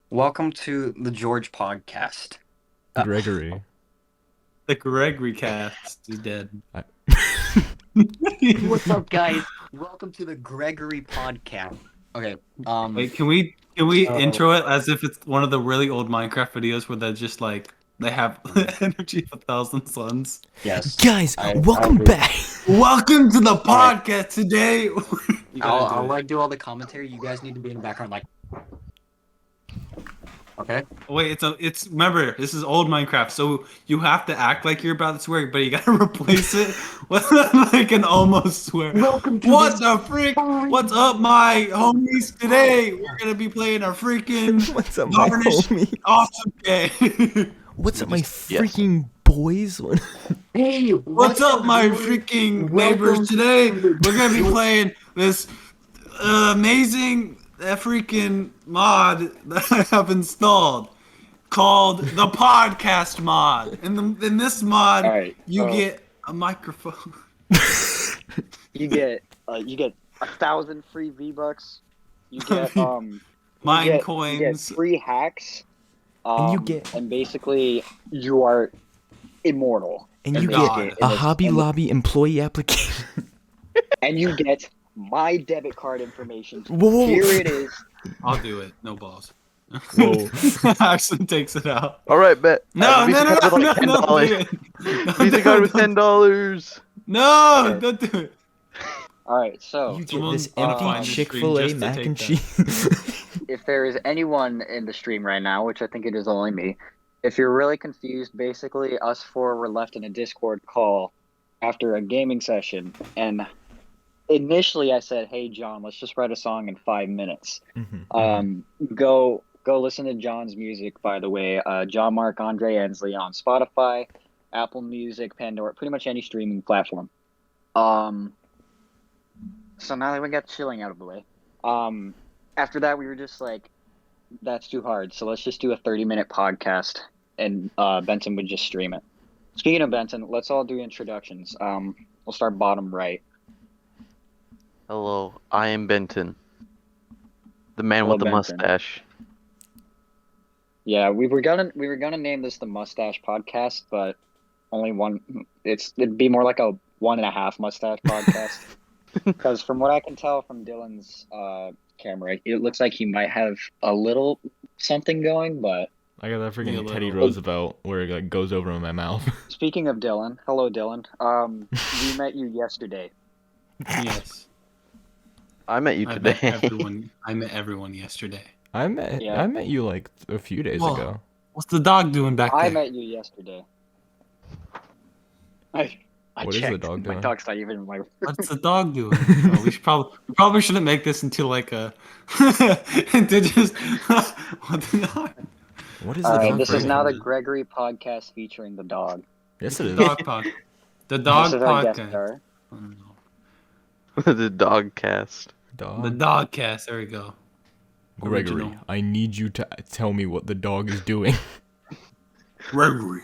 Welcome to the George podcast. Gregory. The Gregory cast is dead. What's up, guys? Welcome to the Gregory podcast. Okay. Wait, can we intro it So- as if it's one of the really old Minecraft videos where they're just like they have energy of 1,000 suns? Yes. Guys, welcome I'll- back. Welcome to the Alright. podcast today. You gotta I'll do it. like do all the commentary. You guys need to be in the background, like. Okay. Wait, it's remember this is old Minecraft, so you have to act like you're about to swear, but you gotta replace it with like an almost swear. Welcome to What the freak? What's up, my homies? Today we're gonna be playing a freaking What's up, my Varnish. homie? awesome game. What's up, my freaking boys? Hey, What's up, my dude? freaking Welcome neighbors? Today to the- we're gonna be playing this amazing freaking mod that I have installed called the podcast mod. In this mod, Alright, you so- get a microphone. You get 1,000 free V-Bucks. You get Mine you get coins. free hacks. And you get- and basically you are immortal. And in you this God. game- get in a this- Hobby in this- Lobby employee application. and you get my debit card information. Whoa. Here it is. I'll do it. No balls. Whoa. Actually takes it out. All right, bet. No, Visa no, no, card no, with like no, $10. do it. Visa card with $10. No, Okay. don't do it. Alright, so You get Someone this wanna empty find the Chick-fil-A screen just to mac take and that. cheese. if there is anyone in the stream right now, which I think it is only me, if you're really confused, basically us four were left in a Discord call after a gaming session, and initially I said, "Hey John, let's just write a song in 5 minutes." Go listen to John's music, by the way. jon-marc, Andre Ensley on Spotify, Apple Music, Pandora, pretty much any streaming platform. So now that we got chilling out of the way, after that we were just like, that's too hard. So let's just do a 30-minute podcast, and Benton would just stream it. Speaking of Benton, let's all do introductions. We'll start bottom right. Hello, I am Benton. The man Hello, with the Benton. mustache. Yeah, we were gonna name this the Mustache Podcast, but only one. It'd be more like a 1.5 mustache podcast. Because from what I can tell from Dillon's camera, it looks like he might have a little something going. But I got that Yeah, freaking Teddy little- Roosevelt where it like goes over in my mouth. speaking of Dillon, hello Dillon. We met you yesterday. Yes. I met you I today. met everyone yesterday. I met you like a few days Whoa. ago. What's the dog doing back there? I met you yesterday. I What is the checked. dog My doing? dog's not even in my. What's the dog doing? Oh, we probably shouldn't make this into like a into just what the dog. What is the Alright, dog this is doing? now the Gregory podcast featuring the dog. Yes, it is. Dog pod. The dog This is our guest podcast. star. I don't know. The dog cast. Dog. The dog cast. There we go. Gregory, Original. I need you to tell me what the dog is doing. Gregory.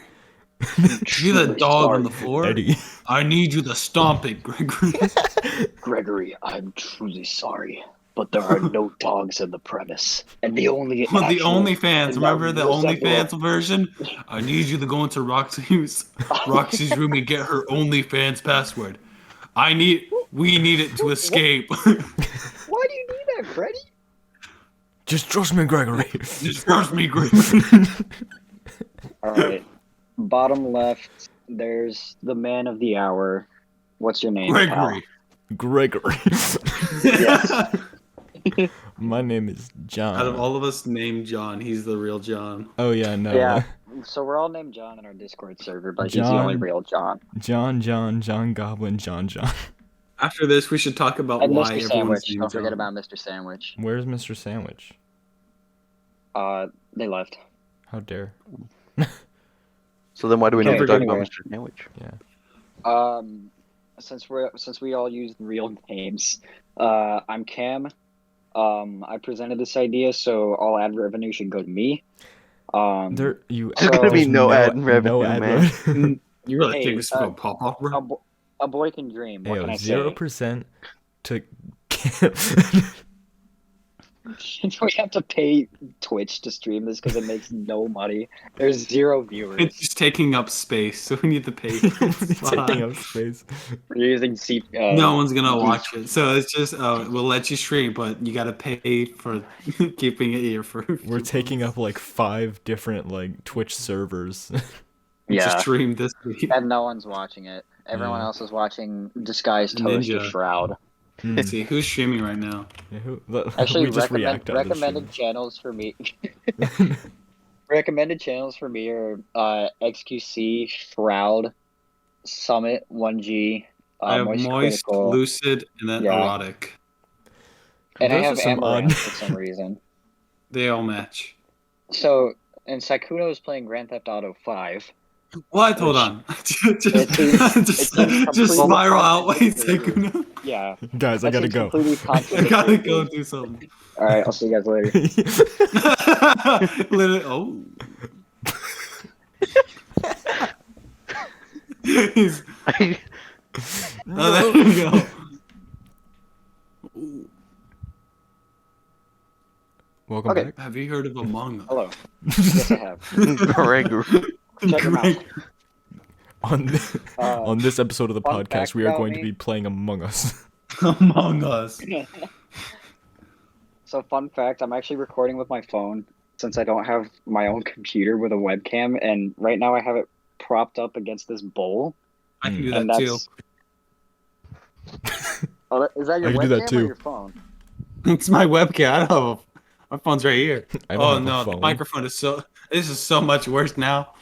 See the dog on the floor? Eddie. I need you to stomp it, Gregory. Gregory, I'm truly sorry, but there are no dogs in the premise, and the only Well, the actual- OnlyFans. and Remember that the was like OnlyFans version? I need you to go into Roxy's room and get her OnlyFans password. We need it to escape. Why do you need that, Freddy? Just trust me, Gregory. Just trust me, Gregory. All right, bottom left. There's the man of the hour. What's your name? Gregory. Gregory. Yes. My name is John. Out of all of us named John, he's the real John. Oh yeah, no. Pal? Yeah. So we're all named John in our Discord server, but he's the only John. real John. John Goblin, John. After this, we should talk about And why Mr. everyone's Sandwich. named Don't forget John. about Mr. Sandwich. Where's Mr. Sandwich? They left. How dare? So then why do we need Okay, to talk anyway. about Mr. Sandwich? Since we all use real names, I'm Cam. I presented this idea, so all ad revenue should go to me. There's There's gonna be there's no ad revenue, no ad man. revenue. You really Hey, think this is going to pop off, bro? a boy can dream. What can I Ayo, say? 0% to we have to pay Twitch to stream this because it makes no money. There's 0 viewers. It's just taking up space, so we need to pay. Taking up space. We're using C. No one's gonna watch it, so it's just we'll let you stream, but you gotta pay for keeping it here for. We're taking up like 5 different like Twitch servers. to Yeah, stream this week. and no one's watching it. Everyone else is watching Disguised Toast or Ninja. Shroud. Let's see who's streaming right now. Yeah, Actually, we just react out of the recommended channels for me. Recommended channels for me are XQC, Shroud, Summit, 1G, I have Moist moist, Critical, lucid, and then Yeah. erotic. and I Those have are some Amaranth odd- for some reason. They all match. So, and Sakuno is playing Grand Theft Auto 5. What? Hold on. just it's completely spiral out. Wait, contradictory. Sakuno. Yeah. Guys, I that gotta seems go. completely I contradictory. gotta go do something. Alright, I'll see you guys later. Literally, oh. He's, oh, there you go. Ooh. Welcome Okay. back. Have you heard of Among Us? Hello. Yes, I have. Gregory. Check them out. Greg- On this episode of the fun podcast, fact we are about going to me. be playing Among Us. Among Us. So, fun fact, I'm actually recording with my phone since I don't have my own computer with a webcam, and right now I have it propped up against this bowl. I can do And that too. that's. Oh, is that your I can do webcam that or too. your phone? It's my webcam. I don't have my phone's right here. I don't Oh have a no, the phone. microphone is so. This is so much worse now.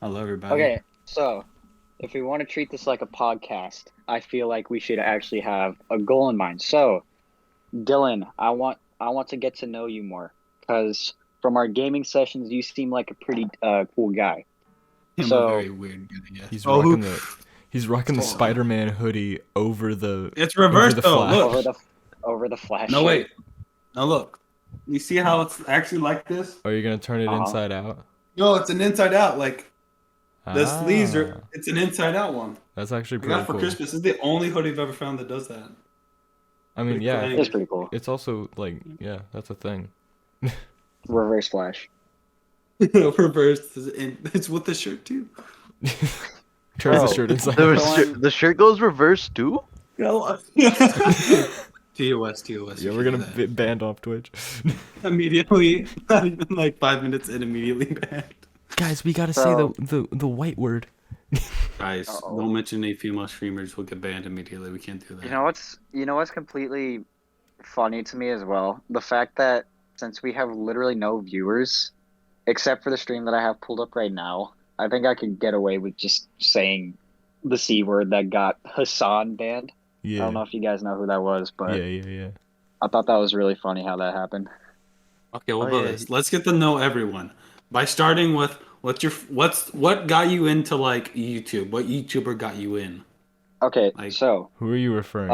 Hello, everybody. Okay, so if we want to treat this like a podcast, I feel like we should actually have a goal in mind. So, Dillon, I want to get to know you more because from our gaming sessions, you seem like a pretty cool guy. I'm so- a very weird guy. Yes. He's rocking the Spider-Man hoodie over the. It's reversed the though. Flash. Look. Over the Flash. No shirt. wait. Now look. You see how it's actually like this? Are you gonna turn it Uh-huh. inside out? No, it's an inside out. Like the sleeves Ah, are. It's an inside out one. That's actually I pretty got it for cool. Christmas. This is the only hoodie I've ever found that does that. I mean, Pretty yeah, cool. It's pretty cool. it's also like, yeah, that's a thing. Reverse Flash. Reversed. It's with the shirt too. Turns the Oh. shirt inside. The shirt goes reverse too? TOS. Yeah, we're gonna be banned off Twitch. Immediately, not even like 5 minutes in, immediately banned. Guys, we gotta So- say the white word. Guys, Uh-oh. don't mention any female streamers. We'll get banned immediately. We can't do that. You know what's completely funny to me as well? The fact that since we have literally no viewers, except for the stream that I have pulled up right now, I think I could get away with just saying the C word that got Hassan banned. I Yeah. don't know if you guys know who that was, but Yeah. I thought that was really funny how that happened. Okay, what Oh, about yeah. this? Let's get to know everyone by starting with what got you into like YouTube? What YouTuber got you in? Okay, Like- so Who are you referring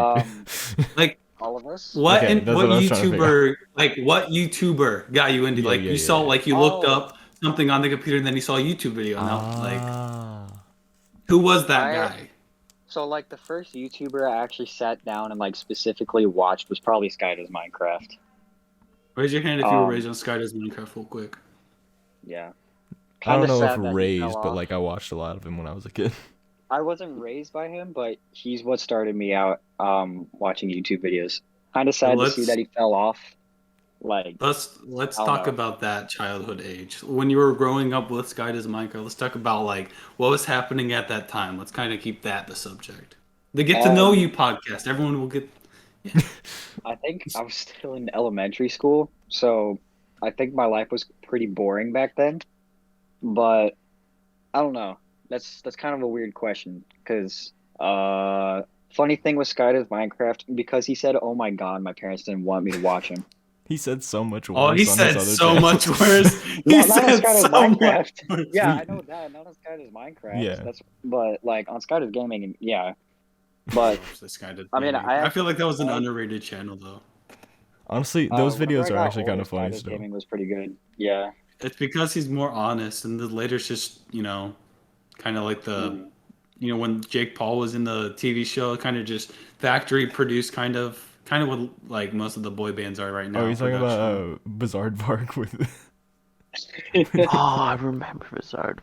Like all of us. what Okay, and that's what what I was trying to figure what YouTuber got you into? Yeah, like yeah, you saw yeah. like you looked Oh. up something on the computer and then you saw a YouTube video. And now, like Ah. who was that I- guy? So like the first YouTuber I actually sat down and like specifically watched was probably Sky Does Minecraft. Raise your hand if you were Um, raised on Skydoes Minecraft real quick. Yeah. I don't Kinda know sad that if he raised, fell but off. like I watched a lot of him when I was a kid. I wasn't raised by him, but he's what started me out watching YouTube videos. Kind of sad to see let's- that he fell off. Like, Let's I don't talk know. about that childhood age. When you were growing up with Skydoes Minecraft, let's talk about like what was happening at that time. Let's kind of keep that the subject. The Get to Know You podcast. Everyone will get. I think I was still in elementary school, so I think my life was pretty boring back then. But I don't know. That's kind of a weird question because funny thing with Sky Does Minecraft, because he said, "Oh my God," my parents didn't want me to watch him. He said so much worse. Oh, he on said his other so channel. much worse. He Not on said Sky Does so much Minecraft. worse. Yeah, I know that. Not on Sky Does Minecraft. Yeah. But like on Sky Does Gaming, yeah. But This guy did I mean, gaming. I feel like that was an underrated channel though. Honestly, those whenever videos I are got actually older, kind of Sky funny Does still. Gaming was pretty good. Yeah. It's because he's more honest, and the later's just kind of like the when Jake Paul was in the TV show, kind of just factory produced kind of kind of what like most of the boy bands are right now. Oh, you're talking production. about Bizarre Vark with. Oh, I remember Bizarre.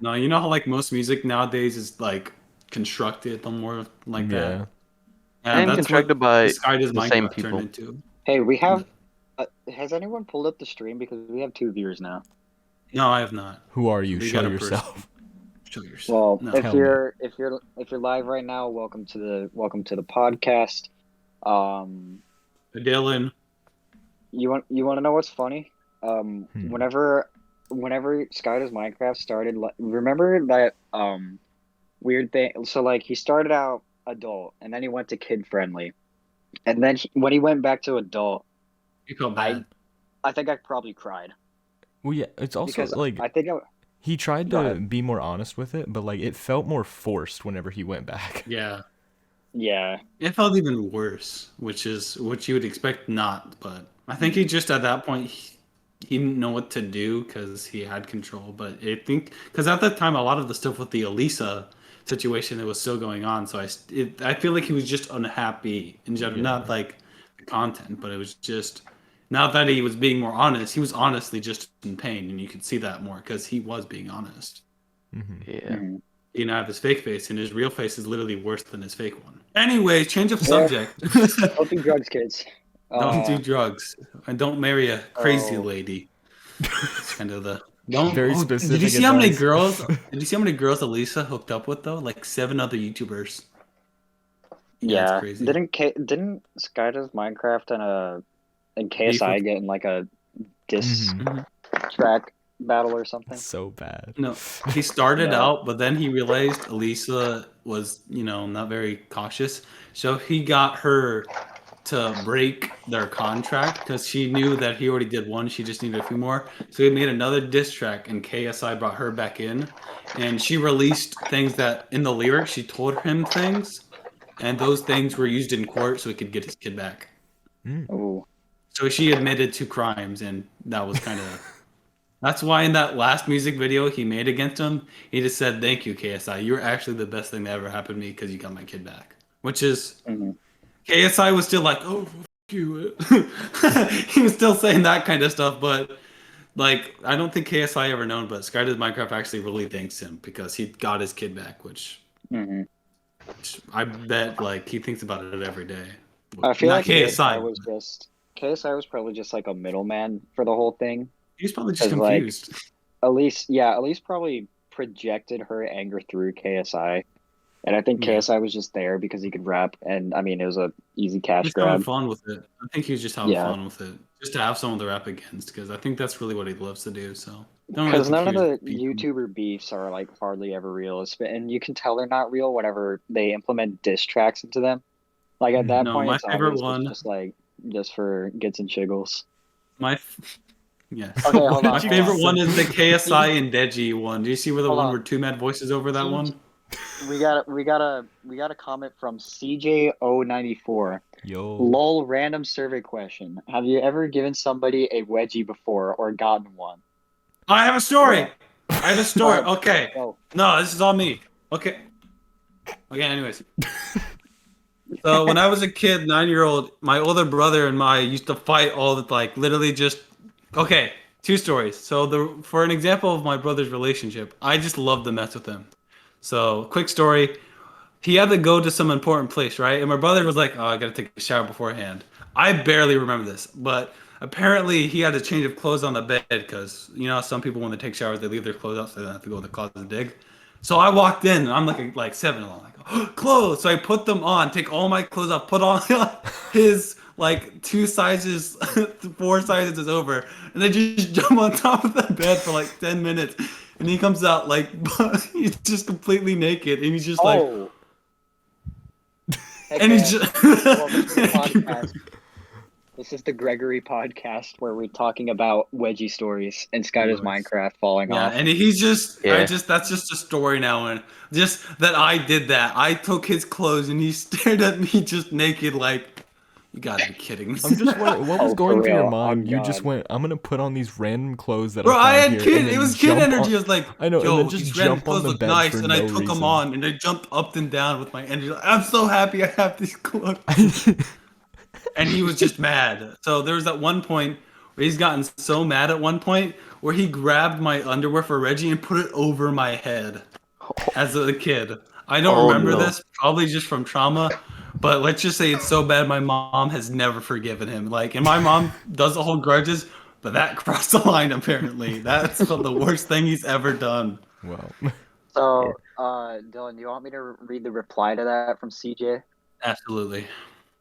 No, you know how like most music nowadays is like constructed a more like that. Yeah. And that's constructed what by the Sky Does the same Minecraft people. turned into. Hey, we have. Has anyone pulled up the stream because we have 2 viewers now? No, I have not. Who are you? We Show got a yourself. Show yourself. Well, No. if Tell me. you're live right now, welcome to the podcast. Dillon. You want to know what's funny? Whenever Sky Does Minecraft started, remember that weird thing? So like he started out adult and then he went to kid friendly, and then when he went back to adult, You felt bad. I think I probably cried Well, yeah, it's also because like I think he tried Go to ahead. be more honest with it, but like it felt more forced whenever he went back. Yeah. yeah. It felt even worse, which is what you would expect not, but I think he just at that point he didn't know what to do because he had control. But I think because at that time a lot of the stuff with the Elisa situation that was still going on, so I feel like he was just unhappy in general, not like the content, but it was just now that he was being more honest, he was honestly just in pain, and you could see that more because he was being honest. Yeah. He didn't have his fake face, and his real face is literally worse than his fake one. Anyways, change of subject. Don't do drugs, kids. Don't do drugs, and don't marry a crazy Oh. lady. It's kind of the don't. Very Did specific you see how many advice. girls? Did you see how many girls Elisa hooked up with though? Like 7 other YouTubers. Yeah. It's crazy. Didn't Sky Does Minecraft and KSI with- get in like a diss Mhm. track battle or something? So bad. No, he started No. out, but then he realized Elisa was, not very cautious. So he got her to break their contract because she knew that he already did one. She just needed a few more. So he made another diss track, and KSI brought her back in, and she released things that in the lyrics she told him things, and those things were used in court so he could get his kid back. Ooh. So she admitted to crimes, and that was kind of. That's why in that last music video he made against him, he just said, "Thank you, KSI. You were actually the best thing that ever happened to me because you got my kid back." Which is, KSI was still like, "Oh, fuck you." He was still saying that kind of stuff, but like, I don't think KSI ever known, but Sky Does Minecraft actually really thanks him because he got his kid back, which I bet like he thinks about it every day. I feel Not like KSI was probably just like a middleman for the whole thing. He's probably just 'Cause, like, confused. Elise probably projected her anger through KSI. And I think Yeah. KSI was just there because he could rap, and I mean it was a easy cash He's having grab. fun with it. I think he was just having Yeah. fun with it, just to have someone to rap against, because I think that's really what he loves to do. So Because none of the people. YouTuber beefs are like hardly ever real, and you can tell they're not real whenever they implement diss tracks into them. Like at that No, point, my it's favorite obvious one- it's just for gets and shiggles. Yes. Okay, hold on. My favorite one is the KSI and Deji one. Do you see where the Hold one on. where two mad voices over that one? We got a comment from CJ094. Yo. Lol, random survey question. Have you ever given somebody a wedgie before or gotten one? I have a story. I have a story. Go ahead. Okay. Go. No, this is all me. Okay. Okay. Anyways. So when I was a kid, 9-year-old, my older brother and I used to fight all the literally just. Okay, 2 stories. So for an example of my brother's relationship, I just loved to mess with him. So quick story, he had to go to some important place, right? And my brother was like, "Oh, I gotta take a shower beforehand." I barely remember this, but apparently he had a change of clothes on the bed because some people when they take showers they leave their clothes out so they don't have to go to the closet and dig. So I walked in and I'm looking like 7 and I'm like, oh, clothes. So I put them on, take all my clothes off, put on his 2 sizes, 4 sizes over, and then just jump on top of the bed for 10 minutes. And he comes out he's just completely naked and he's just Oh. and he's just Welcome to the podcast. This is the Gregory podcast where we're talking about wedgie stories and Sky Does Minecraft falling yeah, off. and he's just Yeah. that's just a story now, and just that I did that. I took his clothes and he stared at me just naked you gotta be kidding me. I'm just wondering, what was Oh, going for through your real? mind? Oh, You just God. went, I'm gonna put on these random clothes that Bro, I I found had here, kid. and It then was kid jump energy. on- I was like, I know, and yo, then just these random jump on clothes the look bed nice, for and I no took them reason. on, and I jumped up and down with my energy. I'm so happy I have these clothes. and he was just mad. So there was that one point where he's gotten so mad at one point where he grabbed my underwear for Reggie and put it over my head as a kid. I don't remember this, probably just from trauma, but let's just say it's so bad my mom has never forgiven him. Like, and my mom doesn't hold grudges, but that crossed the line apparently. That's the worst thing he's ever done. Well, So, Dylan, do you want me to read the reply to that from CJ? Absolutely.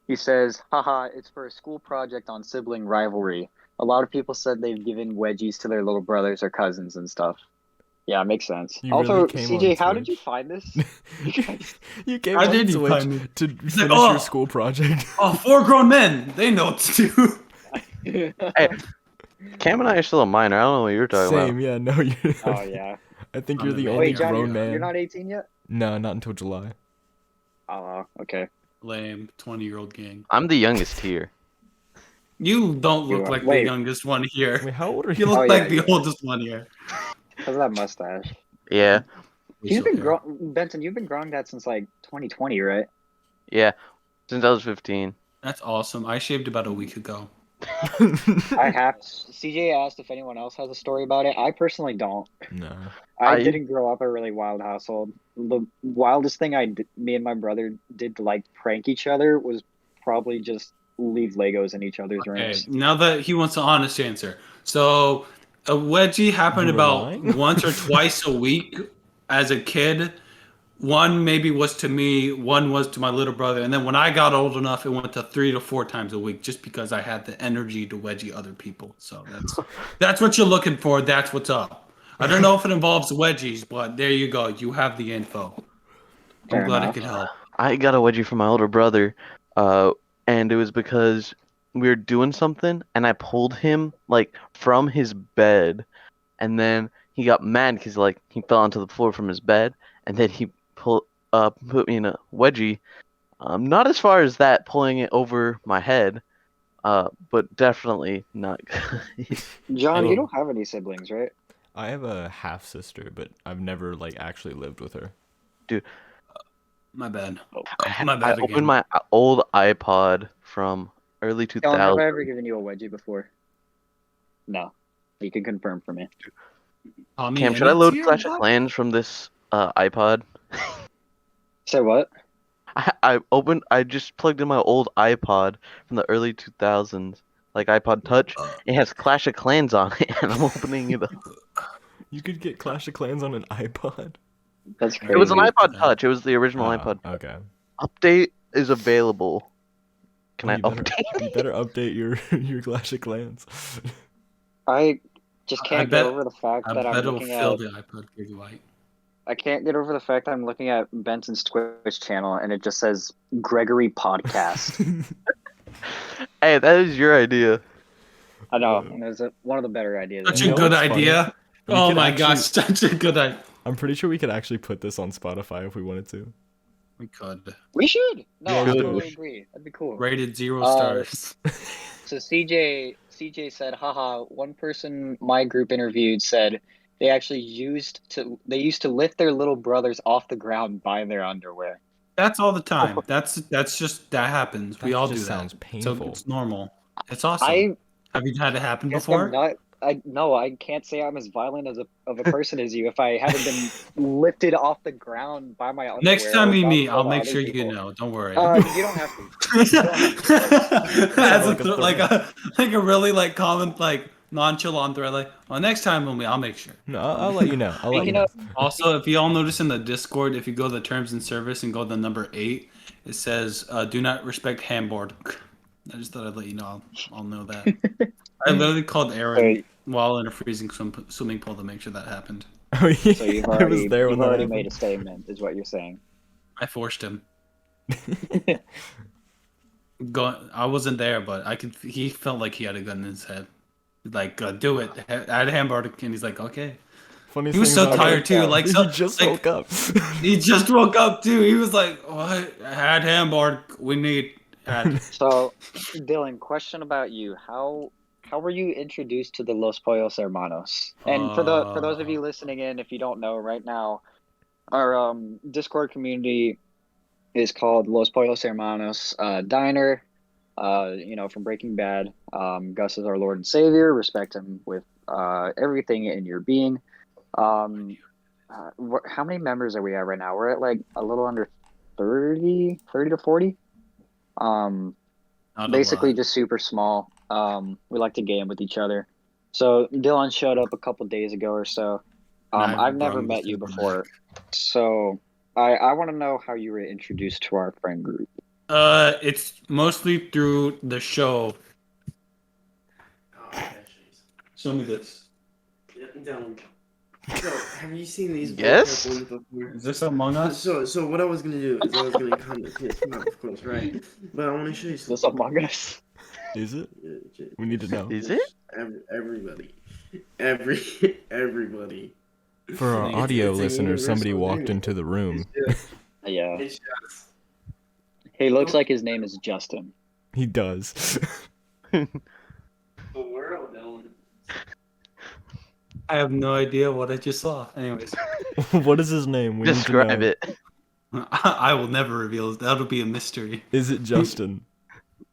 He says, haha, it's for a school project on sibling rivalry. A lot of people said they've given wedgies to their little brothers or cousins and stuff. Yeah, makes sense. You Also, really came CJ, on how did Twitch. you find this? you came How on did you Twitch find me? to like, finish "Oh." your school project. Oh, 4 grown men. They know what to do. Hey, Cam and I are still a minor. I don't know what you're talking Same, yeah, no, you're. Oh, yeah. I think I'm you're the the main only Wait, Johnny, grown man. you're not 18 yet? No, not until July. Oh, okay. Lame 20-year-old gang. about. I'm the youngest here. You don't look You are- like wait. the youngest one here. Wait, how old are You you? look Oh, like yeah, the yeah. oldest one here. Because of that mustache. Yeah, You've been Facial hair. Benton, you've been growing that since like 2020, right? yeah. Since I was 15. That's awesome. I shaved about a week ago. I have. CJ asked if anyone else has a story about it. I personally don't. No. I I- didn't grow up a really wild household. The wildest thing me and my brother did to like prank each other was probably just leave Legos in each other's Okay, rooms. now that he wants an honest answer. So, a wedgie happened You were about lying? once or twice a week as a kid. One maybe was to me, one was to my little brother, and then when I got old enough, it went to 3 to 4 times a week, just because I had the energy to wedgie other people. So that's what you're looking for. That's what's up. I don't know if it involves wedgies, but there you go. You have the info. Fair I'm glad enough. I could help. I got a wedgie from my older brother, and it was because we were doing something, and I pulled him like from his bed, and then he got mad because like he fell onto the floor from his bed, and then he put me in a wedgie. Not as far as that, pulling it over my head, but definitely not good. John, Hey. you don't have any siblings, right? I have a half sister, but I've never like actually lived with her. My bad. I My bad again. opened my old iPod from early Dylan, have I 2000s. ever given you a wedgie before? No. You can confirm for me. Tommy Cam, should I load Innit's Clash here? of Clans from this iPod? Say what? I just plugged in my old iPod from the early 2000s, like iPod Touch. It has Clash of Clans on it, and I'm opening it up. You could get Clash of Clans on an iPod. That's crazy. It was an iPod Touch. It was the original Ah, iPod. Okay. Update is available. Can I You better, update? you better update your Clash of Clans. I just I can't bet- get over the fact I that bet I'm it'll looking fill at. the iPod gigabyte. I can't get over the fact I'm looking at Benton's Twitch channel and it just says Gregory Podcast. Hey, that is your idea. I know, and it's one of the better ideas. Such You a know good what's funny? idea. We Oh could my actually- gosh, such a good idea. I'm pretty sure we could actually put this on Spotify if we wanted to. We could. We should. No, Yeah, I we should. totally agree. That'd be cool. Rated 0 Uh, stars. So CJ said, haha, one person my group interviewed said they actually used to lift their little brothers off the ground by their underwear. That's all the time. That's just that happens. We That all do just that. sounds So painful. it's normal. It's awesome. I Have you had it happen guess before? I'm not. I can't say I'm as violent of a person as you if I haven't been lifted off the ground by my underwear. Next time or we by meet, the I'll other make sure people. you know. Don't worry. You don't have to. As like a like a really like common like nonchalant thread. Like, well, next time when I'll make sure. No, I'll let you know. I'll let you Speaking know. of- Also, if you all notice in the Discord, if you go to the terms and service and go to the number 8, it says do not respect handboard. I just thought I'd let you know. I'll know that. I literally called Aaron Wait. while in a freezing swimming pool to make sure that happened. Oh yeah, So you've I was already, there when you've that already happened. made a statement, is what you're saying. I forced him. I wasn't there, but I could. He felt like he had a gun in his head. Like, do it. Add a hamburger, and he's like, okay. Funny He was thing so about tired it, too. Like, he so, just like, woke up. He just woke up too. He was like, "What? Add hamburger. We need add." So, Dylan, question about you. How were you introduced to the Los Pollos Hermanos? And for those of you listening in, if you don't know right now, our Discord community is called Los Pollos Hermanos Diner. from Breaking Bad. Gus is our Lord and Savior. Respect him with everything in your being. How many members are we at right now? We're at like a little under 30 to 40. Basically just super small. We like to game with each other. So Dillon showed up a couple days ago or so. I've never met you before. So I want to know how you were introduced to our friend group. It's mostly through the show. Show me this. So, have you seen these Yes? before? Is this Among Us? So what I was gonna do is I was gonna come of course, right? But I want to show you Is this something. Among Us? Is it? We need to know. Is it? Everybody. Everybody. For our It's- audio it's a listeners, somebody universal walked thing. into the room. Yeah. It's just, He looks like his name is Justin. He does. the world, Dylan. I have no idea what I just saw. Anyways, What is his name? We need to Describe know. it. I will never reveal it. That'll be a mystery. Is it Justin?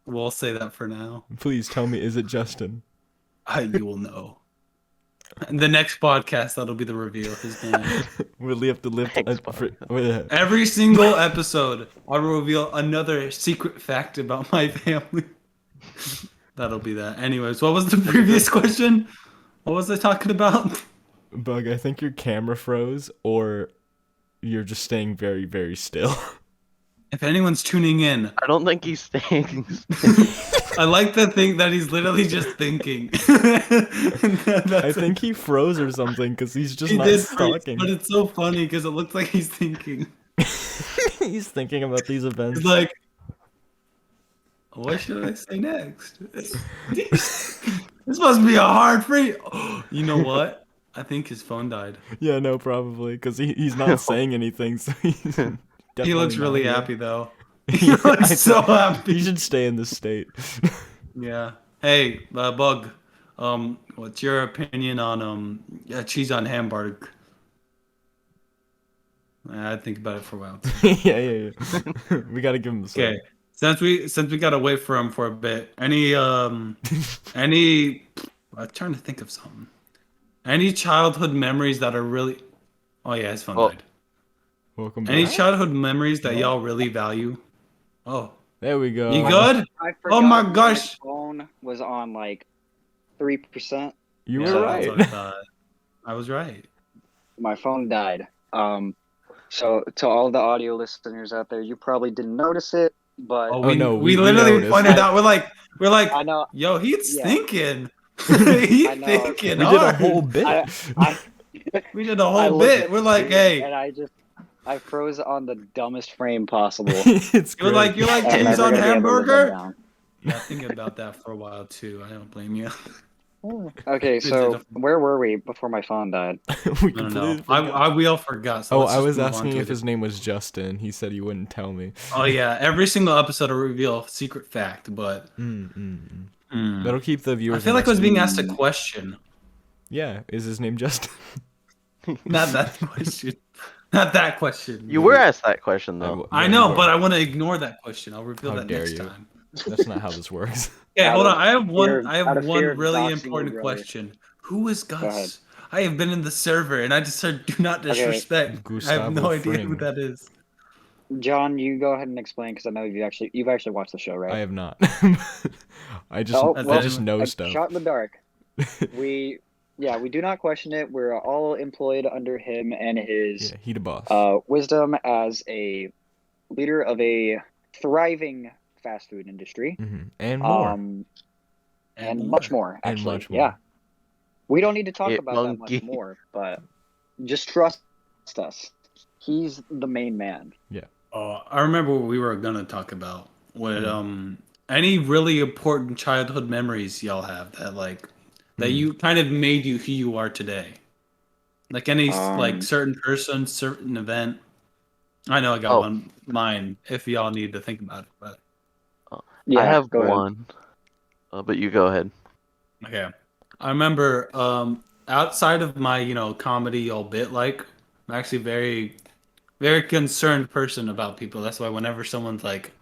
We'll say that for now. Please tell me, is it Justin? You will know. In the next podcast, that'll be the reveal of his name. We'll have to lift. Thanks, Bobby. Every single episode, I'll reveal another secret fact about my family. That'll be that. Anyways, what was the previous question? What was I talking about? Bug, I think your camera froze, or you're just staying very, very still. If anyone's tuning in, I don't think he's staying. I like to think that he's literally just thinking. I think he froze or something because he's just he not did freeze, talking. but it's so funny because it looks like he's thinking. He's thinking about these events. He's like, what should I say next? This must be a hard free. You know what? I think his phone died. Yeah, no, probably because he's not saying anything. So he's He looks definitely really not here. happy though. He looks so happy. He should stay in this state. Yeah. Hey, Bug. What's your opinion on cheese on hamburger? I think about it for a while. yeah. We gotta give him some. Okay. Since we gotta wait for him for a bit. Any I'm trying to think of something. Any childhood memories that are really Oh yeah, his phone Oh. died. Welcome Any back. childhood memories that y'all really value? Oh. There we go. You good? I Oh my forgot gosh. My phone was on like 3%. You Yeah, were that's right. what I thought. I was right. My phone died. So to all the audio listeners out there, you probably didn't notice it, but Oh, no, we we literally noticed. pointed out. We're like, I know yo, he's Yeah. thinking. He's I know. thinking We did a hard. whole bit. I We did a I whole looked bit. We're like, hey, and I froze on the dumbest frame possible. It's you're great. like I'm cheese never on gonna be able to live hamburger. down. Yeah, thinking about that for a while too. I don't blame you. Okay, so where were we before my phone died? We I don't completely know. forgot. We all forgot. So Oh, let's I just was move on asking to if it. his name was Justin. He said he wouldn't tell me. Oh yeah, every single episode will reveal a secret fact, but That'll keep the I viewers. feel like I was being invested. asked a question. Yeah, is his name Justin? Not that question. Not that question. You were asked that question though. I know, but I want to ignore that question. I'll reveal How that dare next you. time. That's not how this works. Okay, Out hold of on. I have fear- one. I out have of one fear of really doxing important your brother. question. Who is ahead. Gus? I have been in the server and I just said, "Do not disrespect." I have Gustavo no idea who Fring. that is. John, you go ahead and explain because I know you've actually watched the show, right? I have not. I well, just know a stuff. Shot in the dark. We do not question it. We're all employed under him and his Yeah, he the boss. wisdom as a leader of a thriving fast food industry. And more. And much more, And actually. much more. Yeah. We don't need to talk It about that monkey. much more, but just trust us. He's the main man. I remember what we were gonna talk about. What any really important childhood memories y'all have that you kind of made you who you are today? Like any like certain person, certain event. I know I got mine. If y'all need to think about it, but Yeah, I have go ahead. one. But you go ahead. okay. I remember outside of my comedy all bit I'm actually very very concerned person about people. That's why whenever someone's like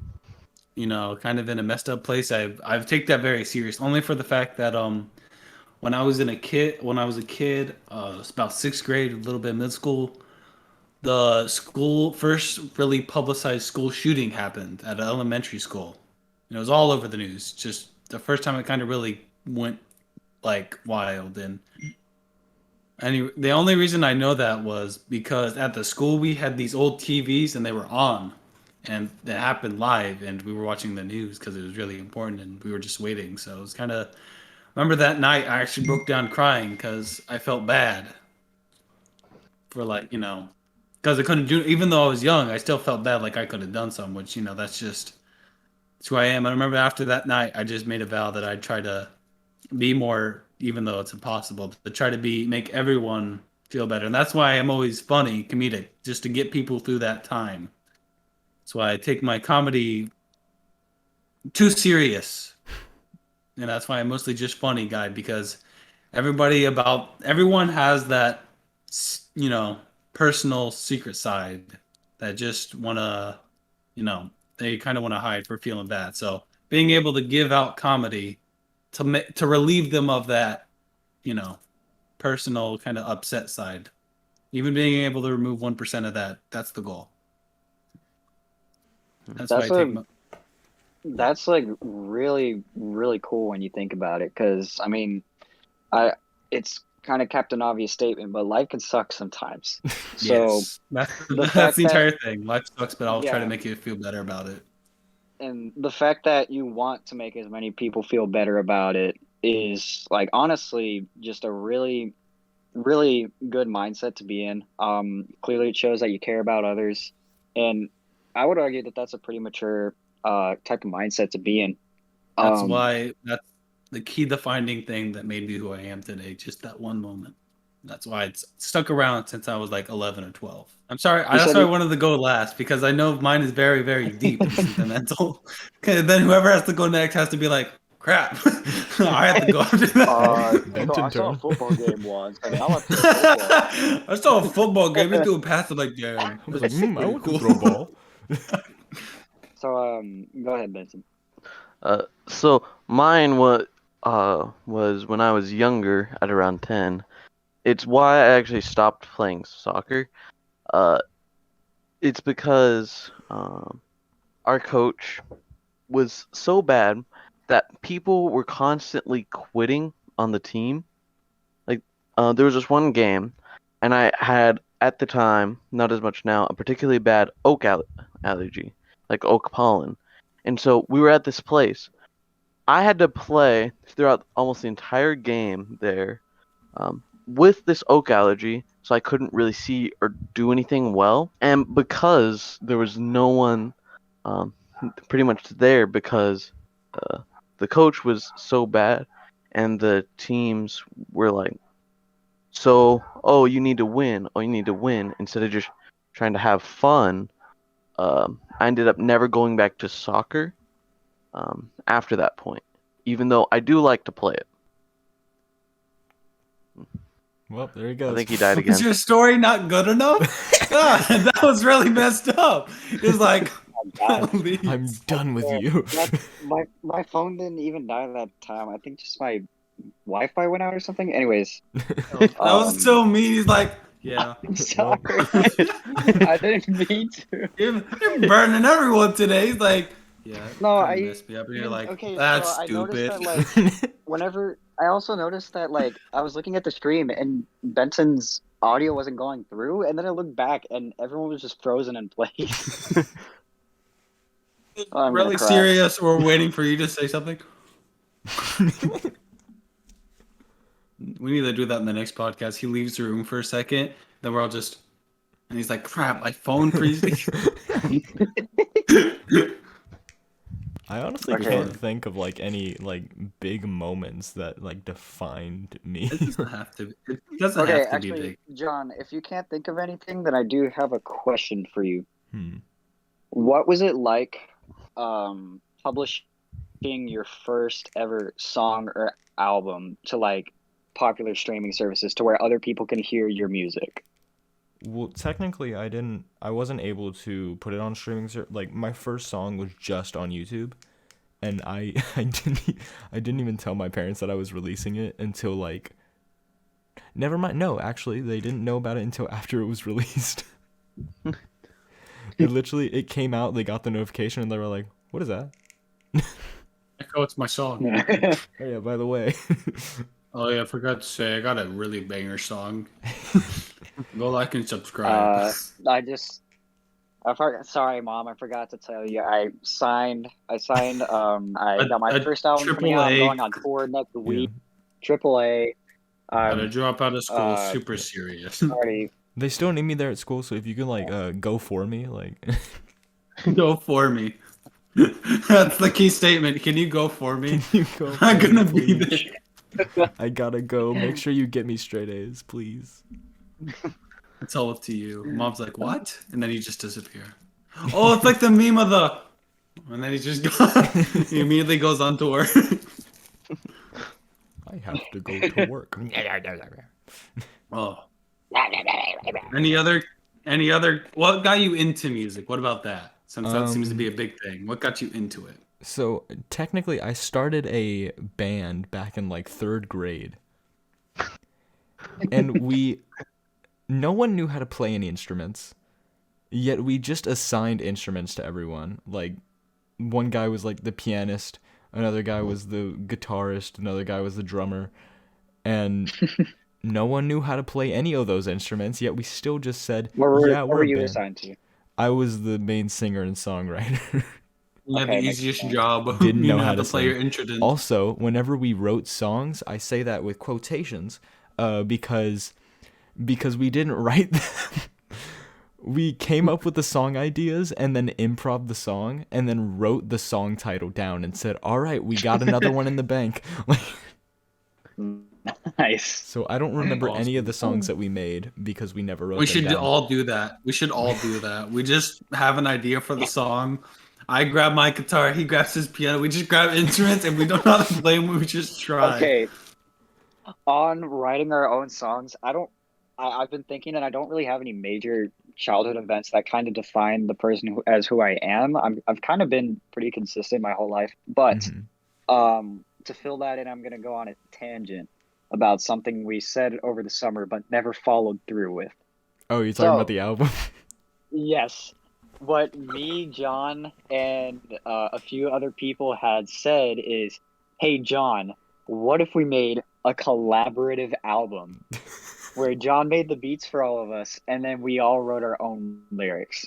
kind of in a messed up place, I've taken that very serious. Only for the fact that when I was a kid, it's about sixth grade, a little bit middle school. The school first really publicized school shooting happened at an elementary school. It was all over the news. Just the first time it kind of really went like wild. And the only reason I know that was because at the school we had these old TVs and they were on, and it happened live, and we were watching the news because it was really important, and we were just waiting. So it was kind of. Remember that night I actually broke down crying because I felt bad for because I couldn't do, even though I was young, I still felt bad like I could have done something, which, that's who I am. I remember after that night, I just made a vow that I'd try to be more, even though it's impossible, to try to make everyone feel better. And that's why I'm always funny, comedic, just to get people through that time. That's why I take my comedy too serious. And that's why I'm mostly just funny guy, because everyone has that, personal secret side that just want to, they kind of want to hide for feeling bad. So being able to give out comedy to relieve them of that, personal kind of upset side, even being able to remove 1% of that, that's the goal. That's like really, really cool when you think about it, because I mean, it's kind of Captain Obvious statement, but life can suck sometimes. So yes. That's the entire thing. Life sucks, but I'll try to make you feel better about it. And the fact that you want to make as many people feel better about it is like honestly just a really, really good mindset to be in. Clearly it shows that you care about others, and I would argue that that's a pretty mature type of mindset to be in. That's that's the key defining thing that made me who I am today. Just that one moment. That's why it's stuck around since I was like 11 or 12. I'm sorry. That's why I wanted to go last, because I know mine is very, very deep and sentimental. And then whoever has to go next has to be like, crap. I have to go after that. I saw a football game once. I mean, I like football. I saw a football game. He's doing passes like, I was like, I want to throw a ball. So, go ahead, Benton. So mine was when I was younger, at around 10. It's why I actually stopped playing soccer. It's because our coach was so bad that people were constantly quitting on the team. Like, there was this one game, and I had, at the time, not as much now, a particularly bad oak allergy, like oak pollen. And so we were at this place. I had to play throughout almost the entire game there with this oak allergy, so I couldn't really see or do anything well. And because there was no one pretty much there, because the coach was so bad and the teams were like, oh, you need to win, instead of just trying to have fun, I ended up never going back to soccer after that point, even though I do like to play it. Well, there he goes. I think he died again. Is your story not good enough? God, that was really messed up. It was like, I'm done with you. My phone didn't even die that time. I think just my Wi-Fi went out or something. Anyways, that was so mean. He's like, yeah. I'm sorry. I didn't mean to. You're burning everyone today. He's like, yeah. No, I missed me up, and you're like, okay, that's so stupid. I noticed that, like, I also noticed that, like, I was looking at the stream and Benton's audio wasn't going through, and then I looked back and everyone was just frozen in place. I'm really serious. We're waiting for you to say something. We need to do that in the next podcast. He leaves the room for a second, then we're all just, and he's like, crap, my phone freezing. I honestly can't think of like any like big moments that like defined me. It doesn't have to. It doesn't have to be big. John, if you can't think of anything, then I do have a question for you. Hmm. What was it like publishing your first ever song or album to like popular streaming services to where other people can hear your music? Well, technically, I wasn't able to put it on streaming. Like my first song was just on YouTube, and I I didn't even tell my parents that I was releasing it until like. Never mind. No, actually, they didn't know about it until after it was released. It came out. They got the notification, and they were like, "What is that?" Echo, it's my song. Oh yeah. By the way. Oh yeah, I forgot to say I got a really banger song. Go like and subscribe. Sorry, Mom, I forgot to tell you. I got my first album coming out. I'm AAA. going on tour next week. AAA. Gotta drop out of school super serious. Sorry. They still need me there at school, so if you can go for me, like Go for me. That's the key statement. Can you go for me? you go I'm for me, gonna be please? there. I gotta go. Make sure you get me straight A's, please. It's all up to you. Mom's like, what? And then you just disappear. Oh, it's like the meme of the. And then he just he immediately goes on tour. I have to go to work. Oh. Any other? What got you into music? What about that? Since that seems to be a big thing. What got you into it? So technically, I started a band back in like 3rd grade, and no one knew how to play any instruments, yet we just assigned instruments to everyone. Like, one guy was like the pianist, another guy was the guitarist, another guy was the drummer, and no one knew how to play any of those instruments, yet we still just said, What we're were a you band. assigned to? I was the main singer and songwriter. You had Okay, the makes easiest sense. job. Didn't You know know how to play sing. your instrument. Also, whenever we wrote songs, I say that with quotations, because we didn't write them. We came up with the song ideas and then improv the song and then wrote the song title down and said, "All right, we got another one in the bank." Nice. So I don't remember any of the songs that we made because we never wrote We them should down. all do that. We should all do that. We just have an idea for the song. I grab my guitar, he grabs his piano. We just grab instruments and we don't know how to play them. We just try. Okay. On writing our own songs, I've been thinking that I don't really have any major childhood events that kind of define the person who I am. I've kind of been pretty consistent my whole life, but to fill that in, I'm gonna go on a tangent about something we said over the summer but never followed through with. Oh, you're talking about the album? Yes. What me, John, and a few other people had said is, "Hey, John, what if we made a collaborative album where John made the beats for all of us and then we all wrote our own lyrics?"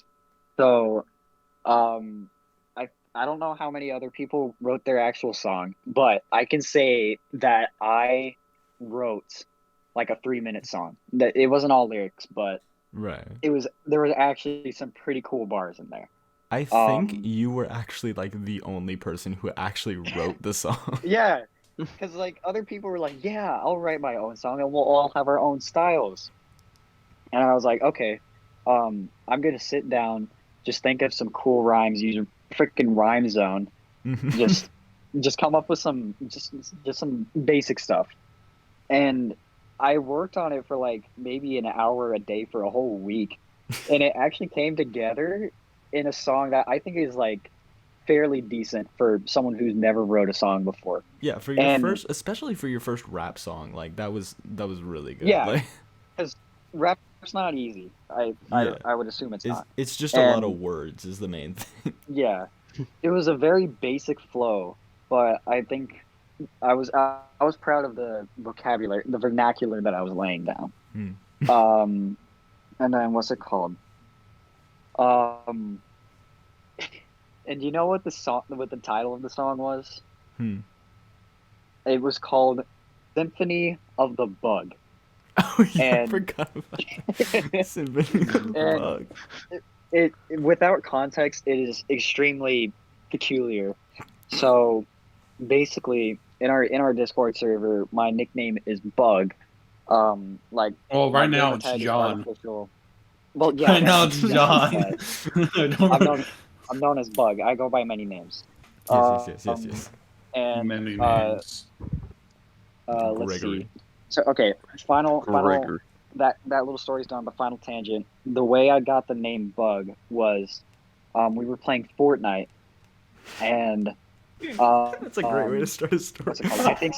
So, I don't know how many other people wrote their actual song, but I can say that I wrote like a 3-minute song. That it wasn't all lyrics, but Right. there was actually some pretty cool bars in there. I think you were actually like the only person who actually wrote the song. Yeah, because like other people were like, "Yeah, I'll write my own song and we'll all have our own styles." And I was like, "Okay, I'm gonna sit down, just think of some cool rhymes, use freaking Rhyme Zone, just come up with some just some basic stuff." And I worked on it for like maybe an hour a day for a whole week, and it actually came together in a song that I think is like fairly decent for someone who's never wrote a song before. Yeah, for your And- first, especially for your first rap song, like that was really good. Yeah. Like, Because rap's not easy. I would assume it's not. it's just a lot And- of words is the main thing. Yeah, it was a very basic flow, but I think I was proud of the vocabulary, the vernacular that I was laying down. And then what's it called? And you know what the title of the song was? It was called "Symphony of the Bug." Oh yeah, I And- forgot about that. Symphony of the And- Bug. It without context, it is extremely peculiar. So basically, in our Discord server, my nickname is Bug. Like, Well, my right now gamer it's tag is John. artificial. Well, yeah. Right now it's John. But I'm known as Bug. I go by many names. Yes. And Many names. let's Gregory. see. So okay, final Gregory. that little story's done. The final tangent. The way I got the name Bug was, we were playing Fortnite, and That's a great way to start a story. what's it called? I think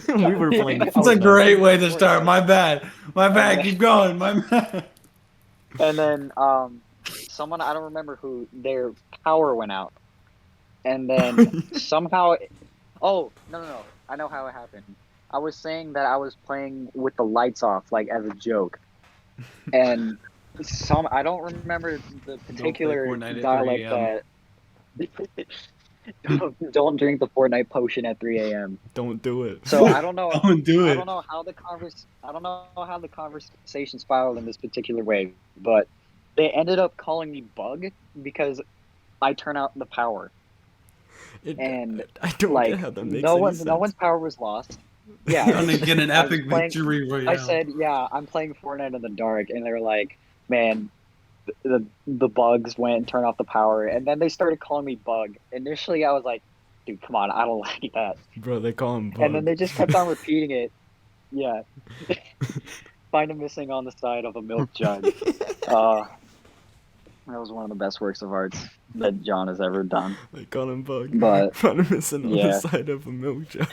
We were playing. It's a Fortnite. great way to start. My bad. Keep going. My bad. And then someone, I don't remember who, their power went out, and then somehow, oh no, I know how it happened. I was saying that I was playing with the lights off, like as a joke, and I don't remember the particular Fortnite at dialect 3 that. Don't drink the Fortnite potion at 3 a.m. Don't do it. So I don't know. Don't do I it. don't know how the conversation spiraled in this particular way, but they ended up calling me Bug because I turn out the power. And I don't like get how that makes no any one, sense. no one's power was lost. Yeah, Gonna get an I was epic playing- victory royale. I said, yeah, I'm playing Fortnite in the dark, and they're like, man, the bugs went and turned off the power, and then they started calling me Bug. Initially, I was like, dude, come on, I don't like that. Bro, they call him Bug. And then they just kept on repeating it. Yeah. Find a missing on the side of a milk jug. That was one of the best works of art that John has ever done. They call him Bug. But Found him missing on the yeah. side of a milk jug.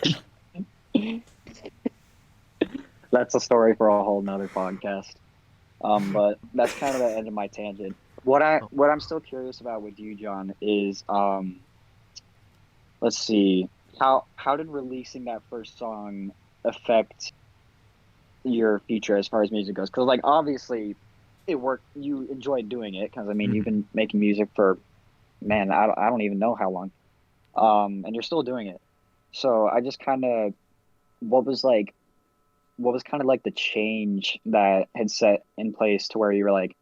that's a story for a whole nother podcast. But that's kind of the end of my tangent. What I'm still curious about with you, John, is let's see, how did releasing that first song affect your future as far as music goes? Because like obviously it worked. You enjoyed doing it because I mean you've been making music for, man, I don't even know how long, and you're still doing it. So I just kind of, what was kind of like the change that had set in place to where you were like,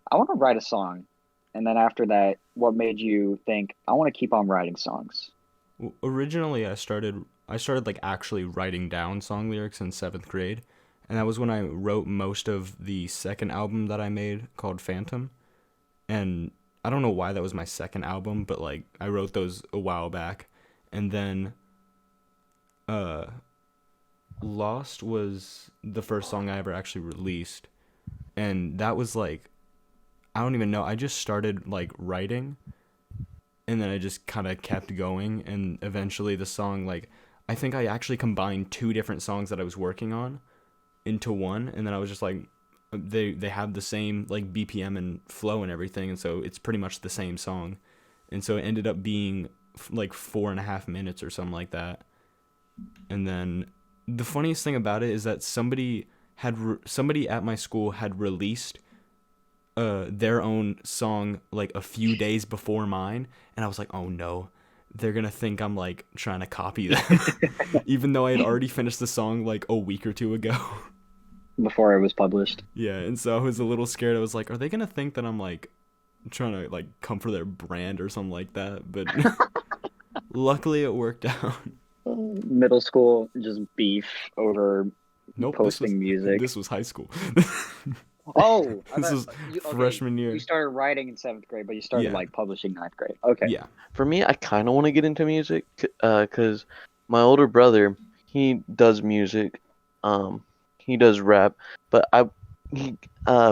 I want to write a song, and then after that, what made you think I want to keep on writing songs? Well, originally, I started like actually writing down song lyrics in 7th grade, and that was when I wrote most of the second album that I made called Phantom. And I don't know why that was my second album, but like I wrote those a while back, and then Lost was the first song I ever actually released, and that was like, I don't even know, I just started like writing, and then I just kind of kept going, and eventually the song, like, I think I actually combined 2 different songs that I was working on into one, and then I was just like, they have the same like BPM and flow and everything, and so it's pretty much the same song, and so it ended up being like 4.5 minutes or something like that. And then the funniest thing about it is that somebody at my school had released their own song like a few days before mine, and I was like, oh no, they're gonna think I'm like trying to copy them, even though I had already finished the song like a week or 2 ago. Before it was published. Yeah, and so I was a little scared. I was like, are they gonna think that I'm like trying to like come for their brand or something like that? But luckily it worked out. Middle school, just beef over posting music. This was high school. Oh, This was freshman year. You started writing in 7th grade, but you started Yeah. like publishing 9th grade. Okay. Yeah. For me, I kind of want to get into music, cause my older brother, he does music, he does rap, but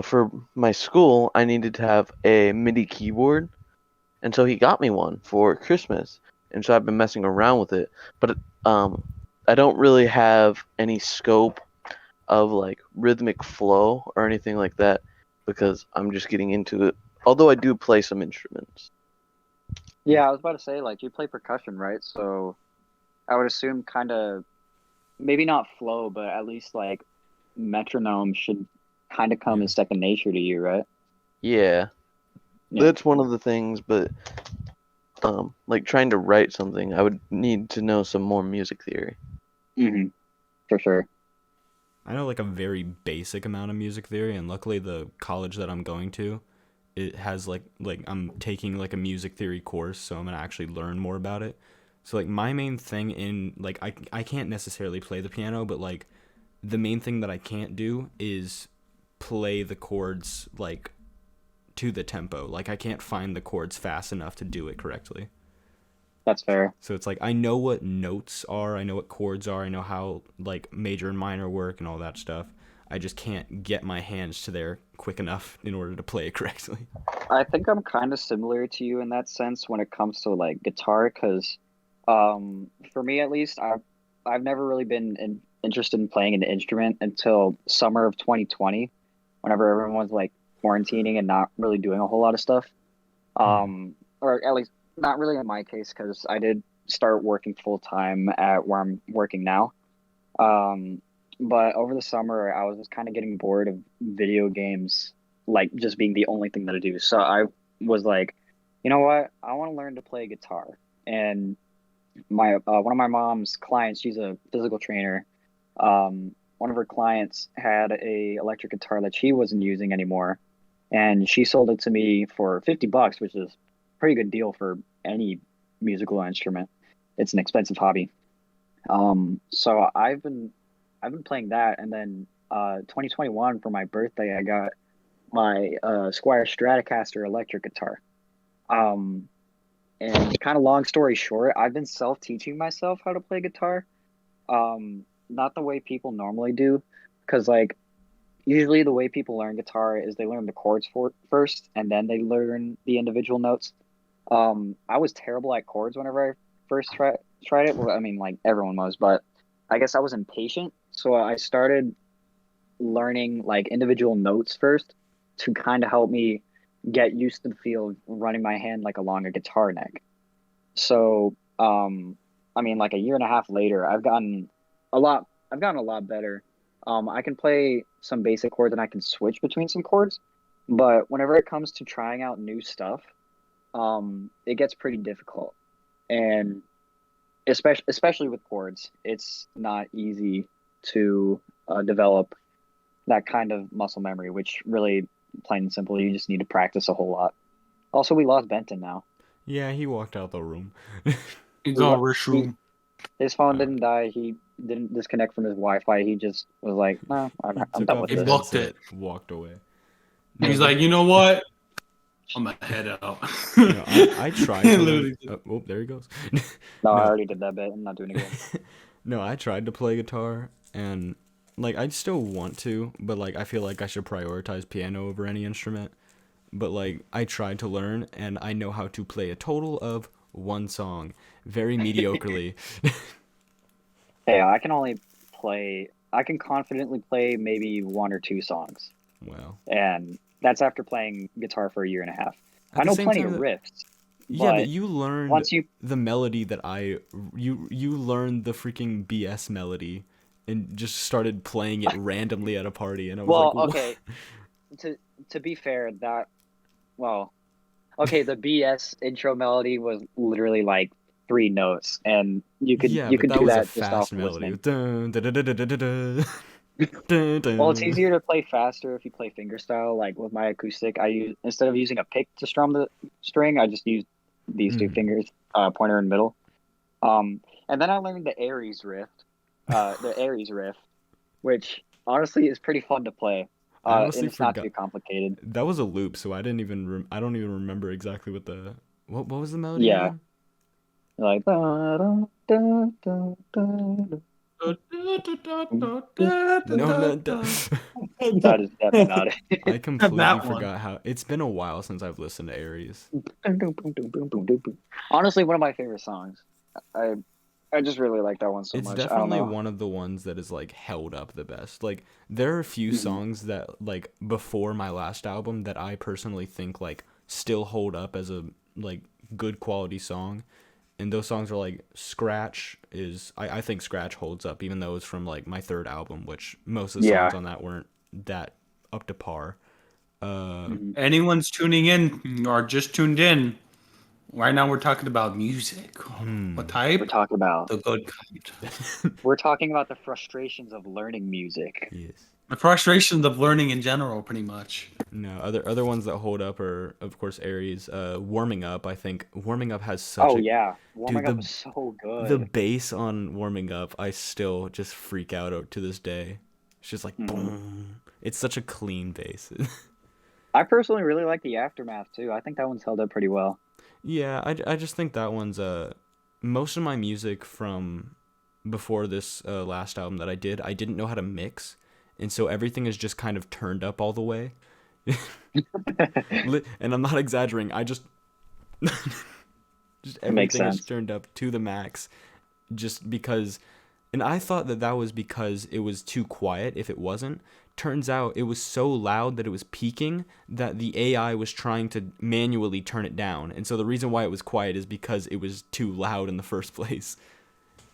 for my school, I needed to have a MIDI keyboard, and so he got me one for Christmas, and so I've been messing around with it, but I don't really have any scope of like rhythmic flow or anything like that because I'm just getting into it. Although I do play some instruments. Yeah, I was about to say, like, you play percussion, right? So I would assume kind of, maybe not flow, but at least like metronome should kind of come as second nature to you, right? Yeah. Yeah. That's one of the things, but like trying to write something, I would need to know some more music theory. Mm-hmm. For sure. I know like a very basic amount of music theory, and luckily the college that I'm going to, it has like I'm taking like a music theory course, so I'm gonna actually learn more about it. So like my main thing in like I can't necessarily play the piano, but like the main thing that I can't do is play the chords like to the tempo. Like I can't find the chords fast enough to do it correctly. That's fair. So it's like I know what notes are, I know what chords are, I know how like major and minor work and all that stuff. I just can't get my hands to there quick enough in order to play it correctly. I think I'm kind of similar to you in that sense when it comes to like guitar, because for me at least, I've never really been interested in playing an instrument until summer of 2020, whenever everyone was like quarantining and not really doing a whole lot of stuff. Or at least not really in my case, because I did start working full time at where I'm working now. But over the summer, I was just kind of getting bored of video games, like just being the only thing that I do. So I was like, you know what? I want to learn to play guitar. And my one of my mom's clients, she's a physical trainer. One of her clients had a electric guitar that she wasn't using anymore, and she sold it to me for $50, which is a pretty good deal for any musical instrument. It's an expensive hobby. So I've been playing that, and then 2021 for my birthday, I got my Squire Stratocaster electric guitar. And kind of long story short, I've been self-teaching myself how to play guitar. Not the way people normally do, because like usually the way people learn guitar is they learn the chords first, and then they learn the individual notes. I was terrible at chords whenever I first tried it. Well, I mean, like everyone was, but I guess I was impatient, so I started learning like individual notes first to kind of help me get used to the feel of running my hand like along a guitar neck. So, I mean, like a year and a half later, I've gotten a lot better. I can play some basic chords and I can switch between some chords, but whenever it comes to trying out new stuff, it gets pretty difficult. And especially with chords, it's not easy to develop that kind of muscle memory, which really, plain and simple, you just need to practice a whole lot. Also, we lost Benton now. Yeah, he walked out the room. He's all restroom. His phone didn't die. He didn't disconnect from his Wi-Fi. He just was like, "No, I'm Took done off with his this." booked headset, it. walked away. He's like, you know what? I'm gonna head out. No, I tried to Literally. oh, there he goes. No, I already did that bit. I'm not doing it again. No, I tried to play guitar, and like I still want to, but like I feel like I should prioritize piano over any instrument. But like I tried to learn, and I know how to play a total of one song, very mediocrely. Hey, I can confidently play maybe one or two songs, Wow. and that's after playing guitar for a year and a half. At I the know same plenty time of that- riffs. Yeah, but but you learned once you the melody that you learned the freaking BS melody and just started playing it randomly at a party, and I was well, like, what? okay, to be fair, the BS intro melody was literally like 3 notes, and you could Yeah, you but could that do was a that just fast off melody. listening. Dun, da, da, da, da, da, da, da. Dun, dun. Well, it's easier to play faster if you play fingerstyle. Like with my acoustic, instead of using a pick to strum the string, I just use these two fingers, pointer and middle. And then I learned the Aries riff, which honestly is pretty fun to play. I honestly and it's not forgot. too complicated. That was a loop, so I didn't even I don't even remember exactly what was the melody Yeah. again? Like da, da, da, da, da, No, no, that is definitely not it. I completely That one. forgot how. It's been a while since I've listened to Aries. Honestly, one of my favorite songs. I just really like that one so It's much. I don't definitely know. one of the ones that is like held up the best. Like there are a few songs that like before my last album that I personally think like still hold up as a like good quality song. And those songs are like Scratch is I think Scratch holds up even though it's from like my third album, which most of the songs on that weren't that up to par. Anyone's tuning in or just tuned in. Right now we're talking about music. What type? We're talking about The good kind. we're talking about the frustrations of learning music. Yes. The frustrations of learning in general, pretty much. No, other ones that hold up are of course Aries. Warming Up, I think Warming Up has such Oh a yeah, Warming Dude, Up is so good. the bass on Warming Up, I still just freak out to this day. It's just like boom. It's such a clean bass. I personally really like the Aftermath too. I think that one's held up pretty well. Yeah, I just think that one's most of my music from before this last album that I didn't know how to mix, and so everything is just kind of turned up all the way. And I'm not exaggerating. I just everything is turned up to the max, just because. And I thought that was because it was too quiet. If it wasn't, turns out it was so loud that it was peaking that the AI was trying to manually turn it down. And so the reason why it was quiet is because it was too loud in the first place.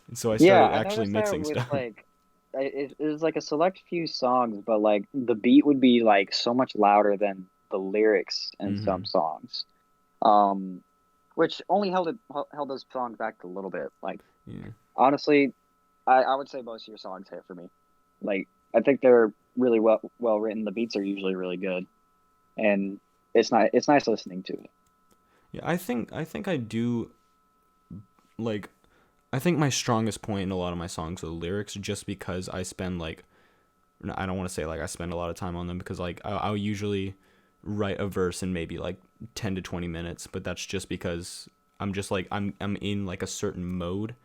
And so I started actually mixing stuff. Like, it was like a select few songs, but like the beat would be like so much louder than the lyrics in some songs, which only held those songs back a little bit. Like, honestly, I would say most of your songs hit for me. Like, I think they're really well written. The beats are usually really good, and it's nice listening to it. Yeah, I think I do. Like, I think my strongest point in a lot of my songs are the lyrics, just because I spend like, I don't want to say like I spend a lot of time on them, because like I'll usually write a verse in maybe like 10 to 20 minutes, but that's just because I'm just like I'm in like a certain mode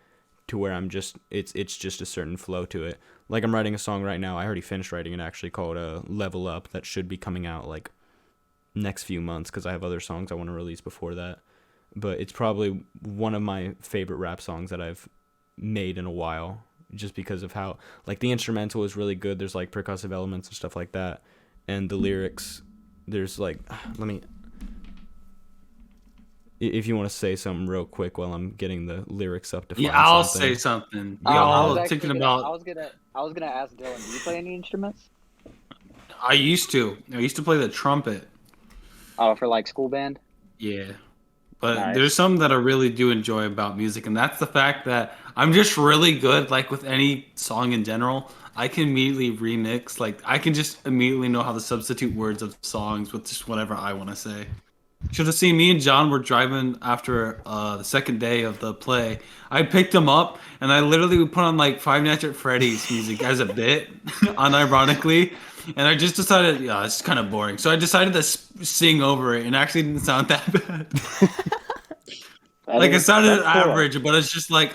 to where I'm just it's just a certain flow to it. Like, I'm writing a song right now. I already finished writing it, actually, called Level Up, that should be coming out like next few months, because I have other songs I want to release before that. But it's probably one of my favorite rap songs that I've made in a while, just because of how, like, the instrumental is really good. There's like percussive elements and stuff like that, and the lyrics, there's like, if you want to say something real quick while I'm getting the lyrics up to find I'll something. say something. I was thinking about. I was gonna ask Dillon, do you play any instruments? I used to play the trumpet. Oh, for like school band? Yeah. But Nice. There's some that I really do enjoy about music, and that's the fact that I'm just really good, like with any song in general. I can immediately remix, like I can just immediately know how to substitute words of songs with just whatever I want to say. Should have seen me and John were driving after the second day of the play. I picked him up, and I literally would put on like Five Nights at Freddy's music as a bit, unironically. And I just decided, it's kind of boring. So I decided to sing over it, and it actually didn't sound that bad. It sounded average, but it's just like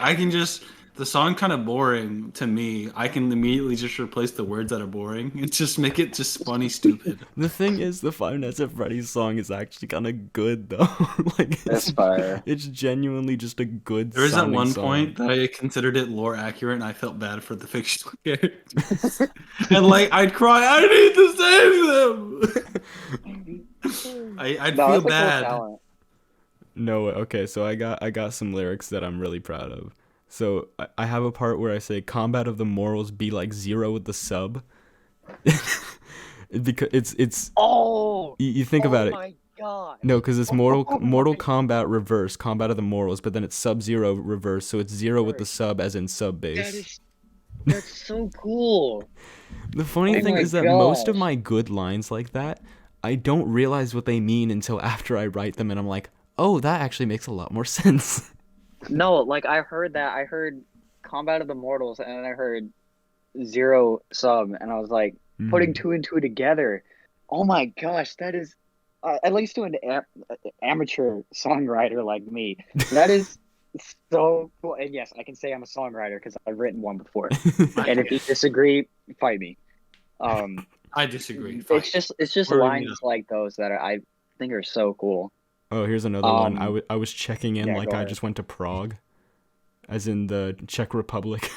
the song kind of boring to me. I can immediately just replace the words that are boring and just make it just funny, stupid. The thing is, the Five Nights at Freddy's song is actually kind of good, though. That's fire. It's genuinely just a good There was at one song. point that I considered it lore accurate, and I felt bad for the fictional characters. And like, I'd cry, I need to save them! I'd feel bad. Cool. No, okay, so I got some lyrics that I'm really proud of. So I have a part where I say, "Combat of the morals be like zero with the sub," because it's. Oh. You think about it. Oh my god. No, because it's Mortal Kombat reverse, Combat of the Morals, but then it's Sub-Zero reverse, so it's zero with the sub, as in sub base. That's so cool. The funny thing is that most of my good lines like that, I don't realize what they mean until after I write them, and I'm like, oh, that actually makes a lot more sense. No, like I heard Combat of the Mortals, and then I heard Zero Sub, and I was like, putting two and two together. Oh my gosh, that is, at least to an amateur songwriter like me, that is so cool. And yes, I can say I'm a songwriter because I've written one before. And if you disagree, fight me. I disagree. It's just lines like those that I think are so cool. Oh, here's another one. I was checking in like I just went to Prague, as in the Czech Republic.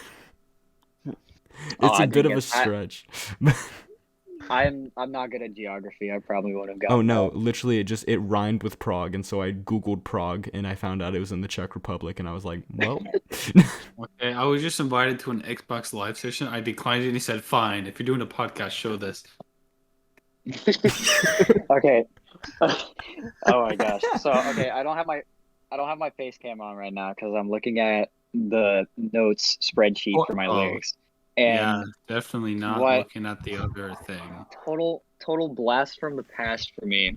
It's a bit of a stretch. I'm not good at geography. I probably would have gotten. Oh no, literally it rhymed with Prague, and so I googled Prague, and I found out it was in the Czech Republic, and I was like, well. Okay, I was just invited to an Xbox Live session. I declined it, and he said, "Fine, if you're doing a podcast, show this." Okay. Oh my gosh. So okay, I don't have my face cam on right now because I'm looking at the notes spreadsheet for my lyrics. And yeah, definitely not looking at the other thing. Total blast from the past for me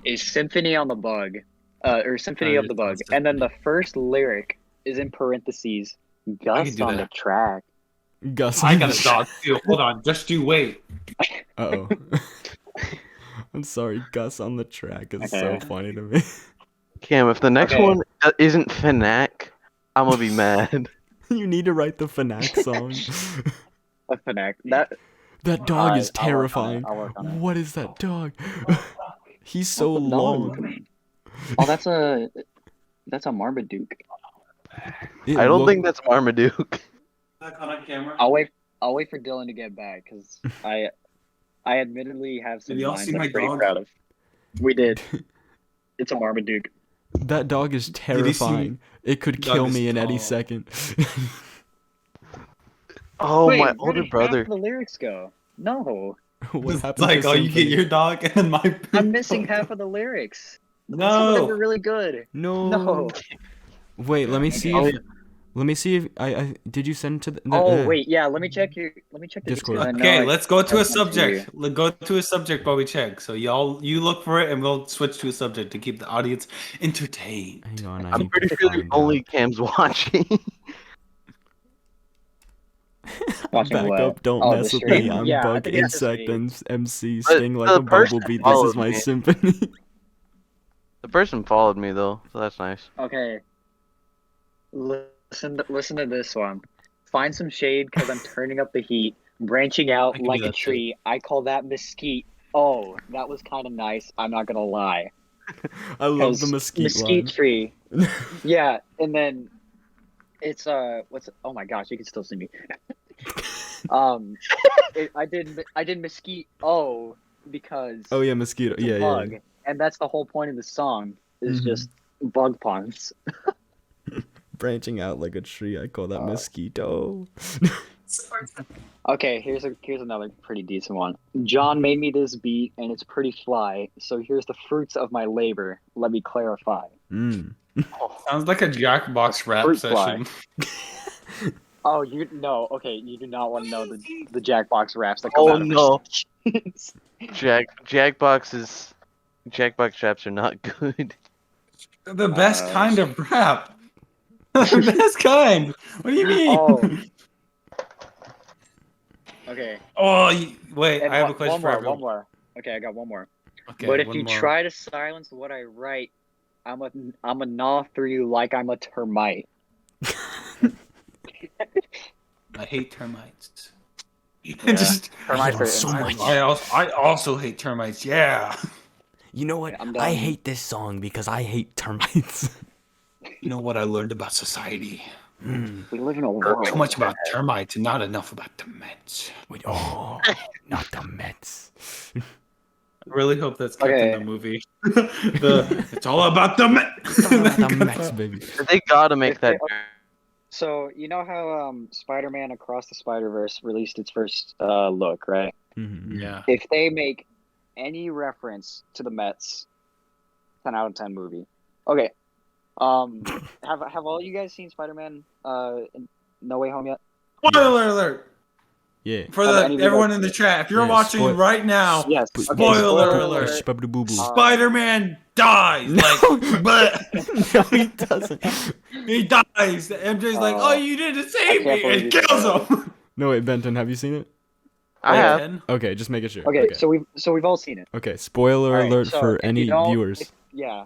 is Symphony on the Bug, or Symphony of the Bug, and then the first lyric is in parentheses, Gus on the track. Gus. I gotta stop. Hold on, just you wait. Uh-oh. I'm sorry, Gus on the track is so funny to me. Cam, if the next one isn't Fnac, I'm gonna be mad. You need to write the Fnac song. A Fnac. That That dog is I'll work on it, terrifying. I'll work on it. What is that dog? He's so What's the dog? long. Oh, that's a Marmaduke. It I don't look- think that's Marmaduke. On camera. I'll wait for Dillon to get back because I admittedly have some Did y'all lines see I'm my pretty dog? proud of. We did. It's a Marmaduke. That dog is you see- terrifying. It could Dog kill is me in any tall. second. Oh, Wait, my where older did brother. half of the lyrics go? No, What It's happened like, to oh, you get Symphony? your dog and my. I'm missing half of the lyrics. Some of them were No. really good. No. No. Wait, let me see. Okay. Let me see if I did you send to the Oh wait, yeah. Let me check the Discord. Discord. I know Okay, I- let's go to I a sent it to you. subject. Let's go to a subject while we check. So you look for it, and we'll switch to a subject to keep the audience entertained. Hang on, I I'm need pretty to sure find only out. Cam's watching. Watching Back what? up, don't Oh, mess the with me. stream? I'm Yeah, I Bug think it's just Insect me. and MC But sting like the a person bumblebee. This followed is my me. symphony. The person followed me though, so that's nice. Okay. Listen to this one. Find some shade because I'm turning up the heat. Branching I out can like do a that too. tree. I call that mesquite. Oh, that was kind of nice. I'm not gonna lie. I love the 'Cause mesquite line. tree. Yeah, and then it's oh my gosh, you can still see me. I did mesquite. Oh, because Oh yeah, mosquito. it's a Yeah, bug, yeah. and that's the whole point of the song is Mhm. just bug puns. Branching out like a tree. I call that mosquito. Okay, here's another pretty decent one. John made me this beat, and it's pretty fly. So here's the fruits of my labor. Let me clarify. Mm. Sounds like a Jackbox rap Fruit fly. session. Oh, okay, you do not want to know the Jackbox raps that come Oh out of no, it. Jackbox traps are not good. The best kind of rap. The best kind. What do you mean? Oh. Okay. Oh, wait. And I have a question one for more, everyone. one more. Okay, I got one more. Okay, But if one you more. try to silence what I write, I'm a gnaw through you like I'm a termite. I hate termites. Yeah. Just Termites are so much. I also hate termites. Yeah. You know what? I'm I done. hate this song because I hate termites. You know what I learned about society? We live in a world. Too much about termites and not enough about the Mets. Wait, oh, not the Mets. I really hope that's kept Okay. in the movie. It's all about the Mets. the Mets, baby. They gotta make If that. they- So you know how Spider-Man Across the Spider-Verse released its first look, right? Mhm. Yeah. If they make any reference to the Mets, 10 out of 10 movie. Okay. Have all you guys seen Spider-Man No Way Home yet? Spoiler alert Yeah. for Have any of you everyone guys- in the chat. If you're Yeah, watching right now, Yes. P- Okay, spoiler alert. Boo-boo. Spider-Man dies. Like, but No, he doesn't. he dies. MJ's like, "Oh, you didn't save can't me," believe and you kills said him. No, wait, Benton, have you seen it? I Like have. 10? Okay, just making sure. Okay, so we've all seen it. Okay, spoiler Alright, alert so for if any you don't- viewers. Yeah.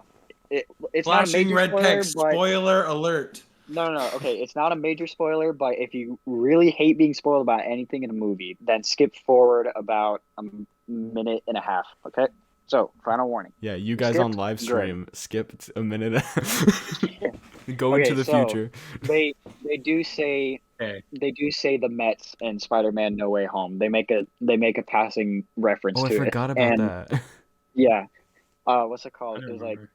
It's not a Flashing major red spoiler, text. but Spoiler alert. no. Okay, it's not a major spoiler, but if you really hate being spoiled about anything in a movie, then skip forward about a minute and a half. Okay. So, final warning. Yeah, you guys on Skipped? live Good. stream skipped a minute. Go Okay, into the so- future. They do say Okay. the Mets in Spider-Man No Way Home. They make a passing reference Oh, I to forgot it. about And, that. Yeah. What's it I called? don't It was like, remember.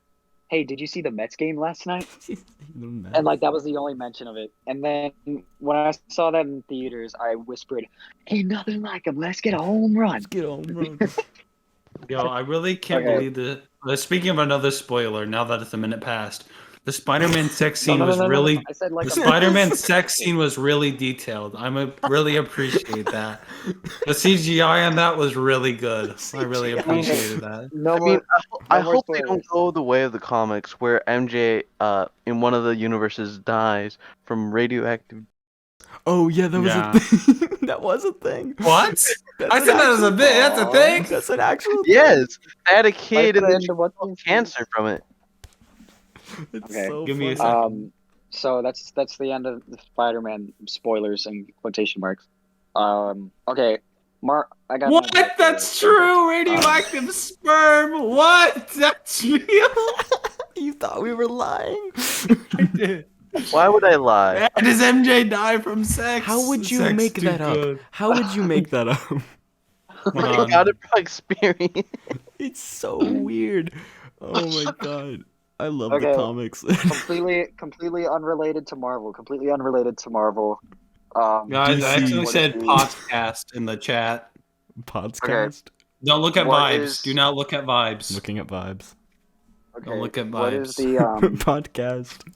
hey, did you see the Mets game last night? The Mets. And like that was the only mention of it. And then when I saw that in theaters, I whispered, "Ain't nothing like 'em. Let's get a home run." Let's get on, bro. Yo, I really can't Okay. believe the. Speaking of another spoiler, now that it's a minute past, the Spider-Man sex scene No. was really. I said like The a Spider-Man sex scene was really detailed. Really appreciate that. The CGI on that was really good. I really CGI. appreciated that. no I more. mean, I more hope they don't spoilers. go the way of the comics where MJ, in one of the universes, dies from radioactive. Oh yeah, that was Yeah. a thing. That was a thing. What? That's I an said that as a actual- bit. That's a thing. That's an actual. Yes, I had a Like kid and the then end she of what's got his cancer from it. It's Okay. so Give me a funny. second. So that's the end of the Spider-Man spoilers and quotation marks. Okay, Mark, I got. What? That's true. Radioactive sperm. What? That's real. You thought we were lying? I did. Why would I lie? And does MJ die from sex? How would you Sex make too that up? good. How would you make that up? Hold I on. got it from experience. It's so weird. Oh my god. I love the Okay. comics. completely unrelated to Marvel. Completely unrelated to Marvel. Guys, I DC. actually What said is the- podcast in the chat. Podcast. Don't look at What vibes. is- Do not look at vibes. Looking at vibes. Okay, Don't look at what is vibes. the Podcast.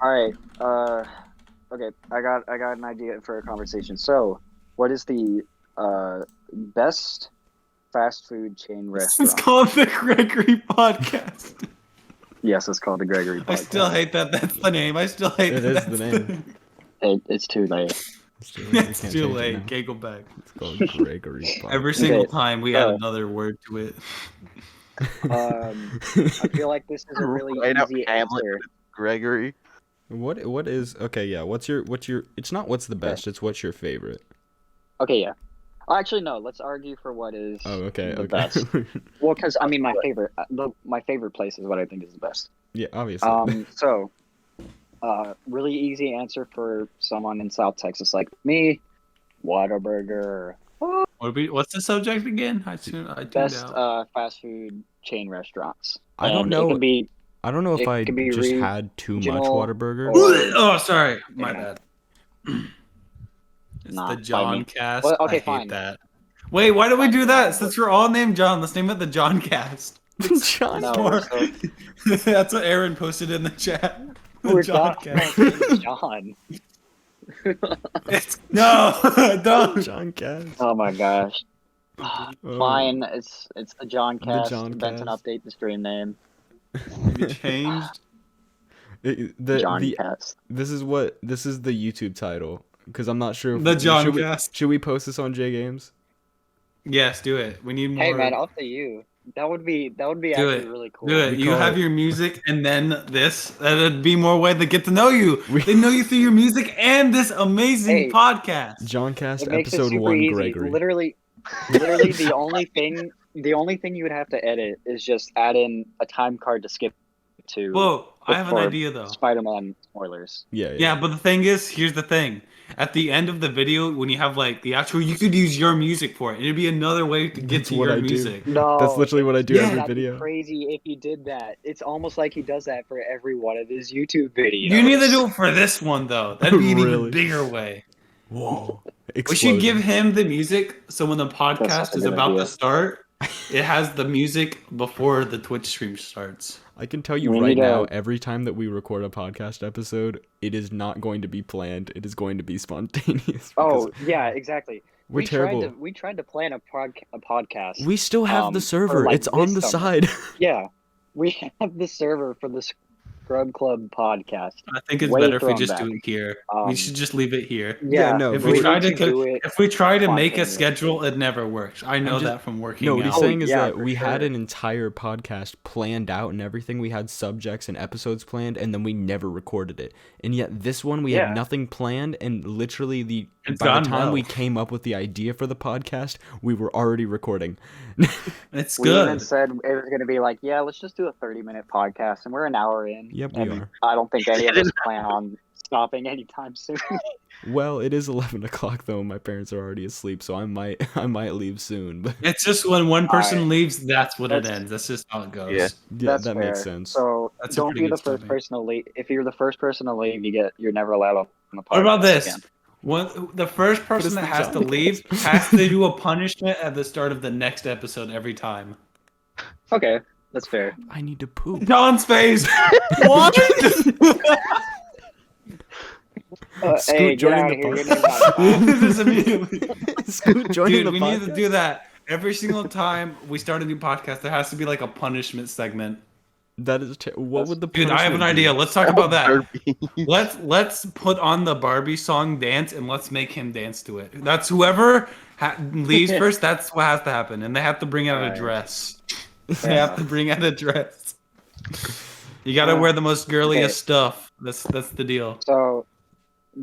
All right. Okay. I got an idea for a conversation. So, what is the best fast food chain It's restaurant? called the Gregory Podcast. Yes, it's called the Gregory Podcast. I still hate that. That's the name. I still hate It that. is the that's name. It's too late. It's too late. We It's can't too change it late. now. Okay, go back. It's called Gregory. Podcast. Every single Okay, time we add so- another word to it. I feel like this is a really Right up easy Hamlet. answer. Gregory. What is okay? Yeah. What's your? It's not what's the best. It's what's your favorite. Okay, yeah. Actually, no. Let's argue for what is Oh, okay. the Okay. best. Well, because I mean, my favorite place is what I think is the best. Yeah. Obviously. So, really easy answer for someone in South Texas like me, Whataburger. What's the subject again? I tuned Best out. fast food chain restaurants. I don't And know. It can be I don't know if it I can be just had too much regional Whataburger. or- Oh, sorry. My Yeah. bad. It's Nah, the by me. JonCast. Well, okay, I hate fine. that. Wait, why do we do that? Since we're all named John, let's name it the JonCast. John. No, Or- so That's what Aaron posted in the chat. The we're not JonCast. John. No, don't. John Cast. Oh my gosh. Oh. Fine, it's the JonCast. JonCast. Benton update the stream name. You changed. The JonCast. this is the YouTube title because I'm not sure if The should we, JonCast. should we post this on J Games? Yes, do it. We need more. Hey man, up to you. That would be Do actually it. really cool. Do it. We You call have it- your music and then this. That'd be more way to get to know you. We- They know you through your music and this amazing Hey. podcast. JonCast It makes it episode super 1 easy. Gregory. Literally the only thing you would have to edit is just add in a time card to skip to Whoa, I have an before idea though. Spider-Man spoilers. Yeah. Yeah, but the thing is, here's the thing. At the end of the video, when you have like the actual, you could use your music for it. It'd be another way to get That's to what your I do. music. No, That's literally what I do Yeah, every that'd be video. crazy if he did that. It's almost like he does that for every one of his YouTube videos. You need to do it for this one though. That'd be an Really? even bigger way. Whoa. We should give him the music so when the That's podcast a is good about idea. to start, it has the music before the Twitch stream starts. I can tell you We right need now, a- every time that we record a podcast episode, it is not going to be planned. It is going to be spontaneous. Oh because yeah, exactly. we're terrible. We tried to plan a podcast. We still have the for, server. like, It's on the this summer. side. Yeah, we have the server for the Scrub Club podcast. I think it's Way better if we thrown just back. do it here. Um, we should just leave it here. Yeah, no, If but we we try need to do it. if we try to make a spontaneously. schedule, it never works. I know just- that from working No, what he's out. saying is yeah, that for we had sure. an entire podcast planned out and everything. We had subjects and episodes planned, and then we never recorded it. And yet this one, we Yeah. had nothing planned, and literally It's by the gone time well. we came up with the idea for the podcast, we were already recording. It's We even good. said it was going to be like, yeah, let's just do a 30-minute podcast, and we're an hour in. Yep, we and are. I don't think any of us plan on stopping anytime soon. Well, it is 11 o'clock though. My parents are already asleep, so I might leave soon. But It's just when one person Alright. leaves, that's what it That's- ends. That's just how it goes. Yeah. yeah, That's that fair. makes sense. So That's a don't pretty be the good first statement. person to leave. If you're the first person to leave, you're never allowed on the podcast. What about this? again. The first person it's that the has to JonCast. leave has to do a punishment at the start of the next episode every time. Okay, that's fair. I need to poop. John's face. What? Scoot Hey, get joining out the of here. Your podcast. name's not Bob. Just immediately. Scoot joining Dude, the we podcast. need to do that. Every single time we start a new podcast, there has to be like a punishment segment. That is what would the Dude, I have an punishment be? idea. Let's talk about that. Derby. Let's put on the Barbie song dance and let's make him dance to it. That's whoever leaves first. That's what has to happen, and they have to bring out a Alright. dress. They have to bring out a dress. You gotta wear the most girliest Okay. stuff. That's the deal. So,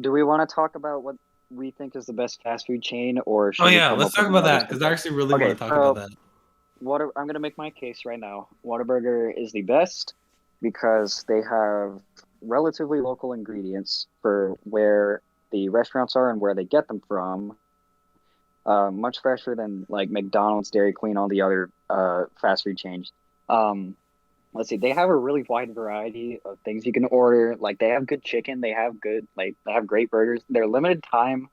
do we want to talk about what we think is the best fast food chain, or should Oh we yeah, come let's up talk with about that another because I actually really Okay, want to talk so- about that. I'm gonna make my case right now. Whataburger is the best because they have relatively local ingredients for where the restaurants are and where they get them from. Much fresher than like McDonald's, Dairy Queen, all the other fast food chains. Let's see, they have a really wide variety of things you can order. Like they have good chicken, they have great burgers. Their limited time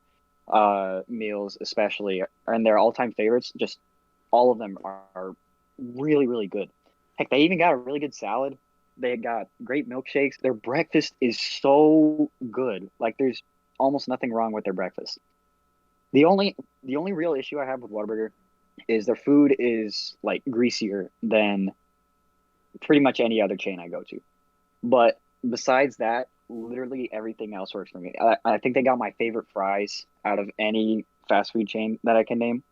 meals, especially, and their all time favorites. Just all of them are really, really good. Heck, they even got a really good salad. They got great milkshakes. Their breakfast is so good. Like there's almost nothing wrong with their breakfast. The only real issue I have with Whataburger is their food is like greasier than pretty much any other chain I go to. But besides that, literally everything else works for me. I think they got my favorite fries out of any fast food chain that I can name.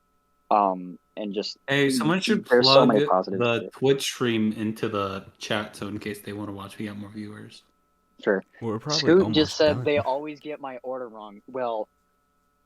And just Hey, someone should there's so plug many positives to the it. Twitch stream into the chat so in case they want to watch, we got more viewers. Sure. We're probably Scoot almost just said done. they always get my order wrong. Well,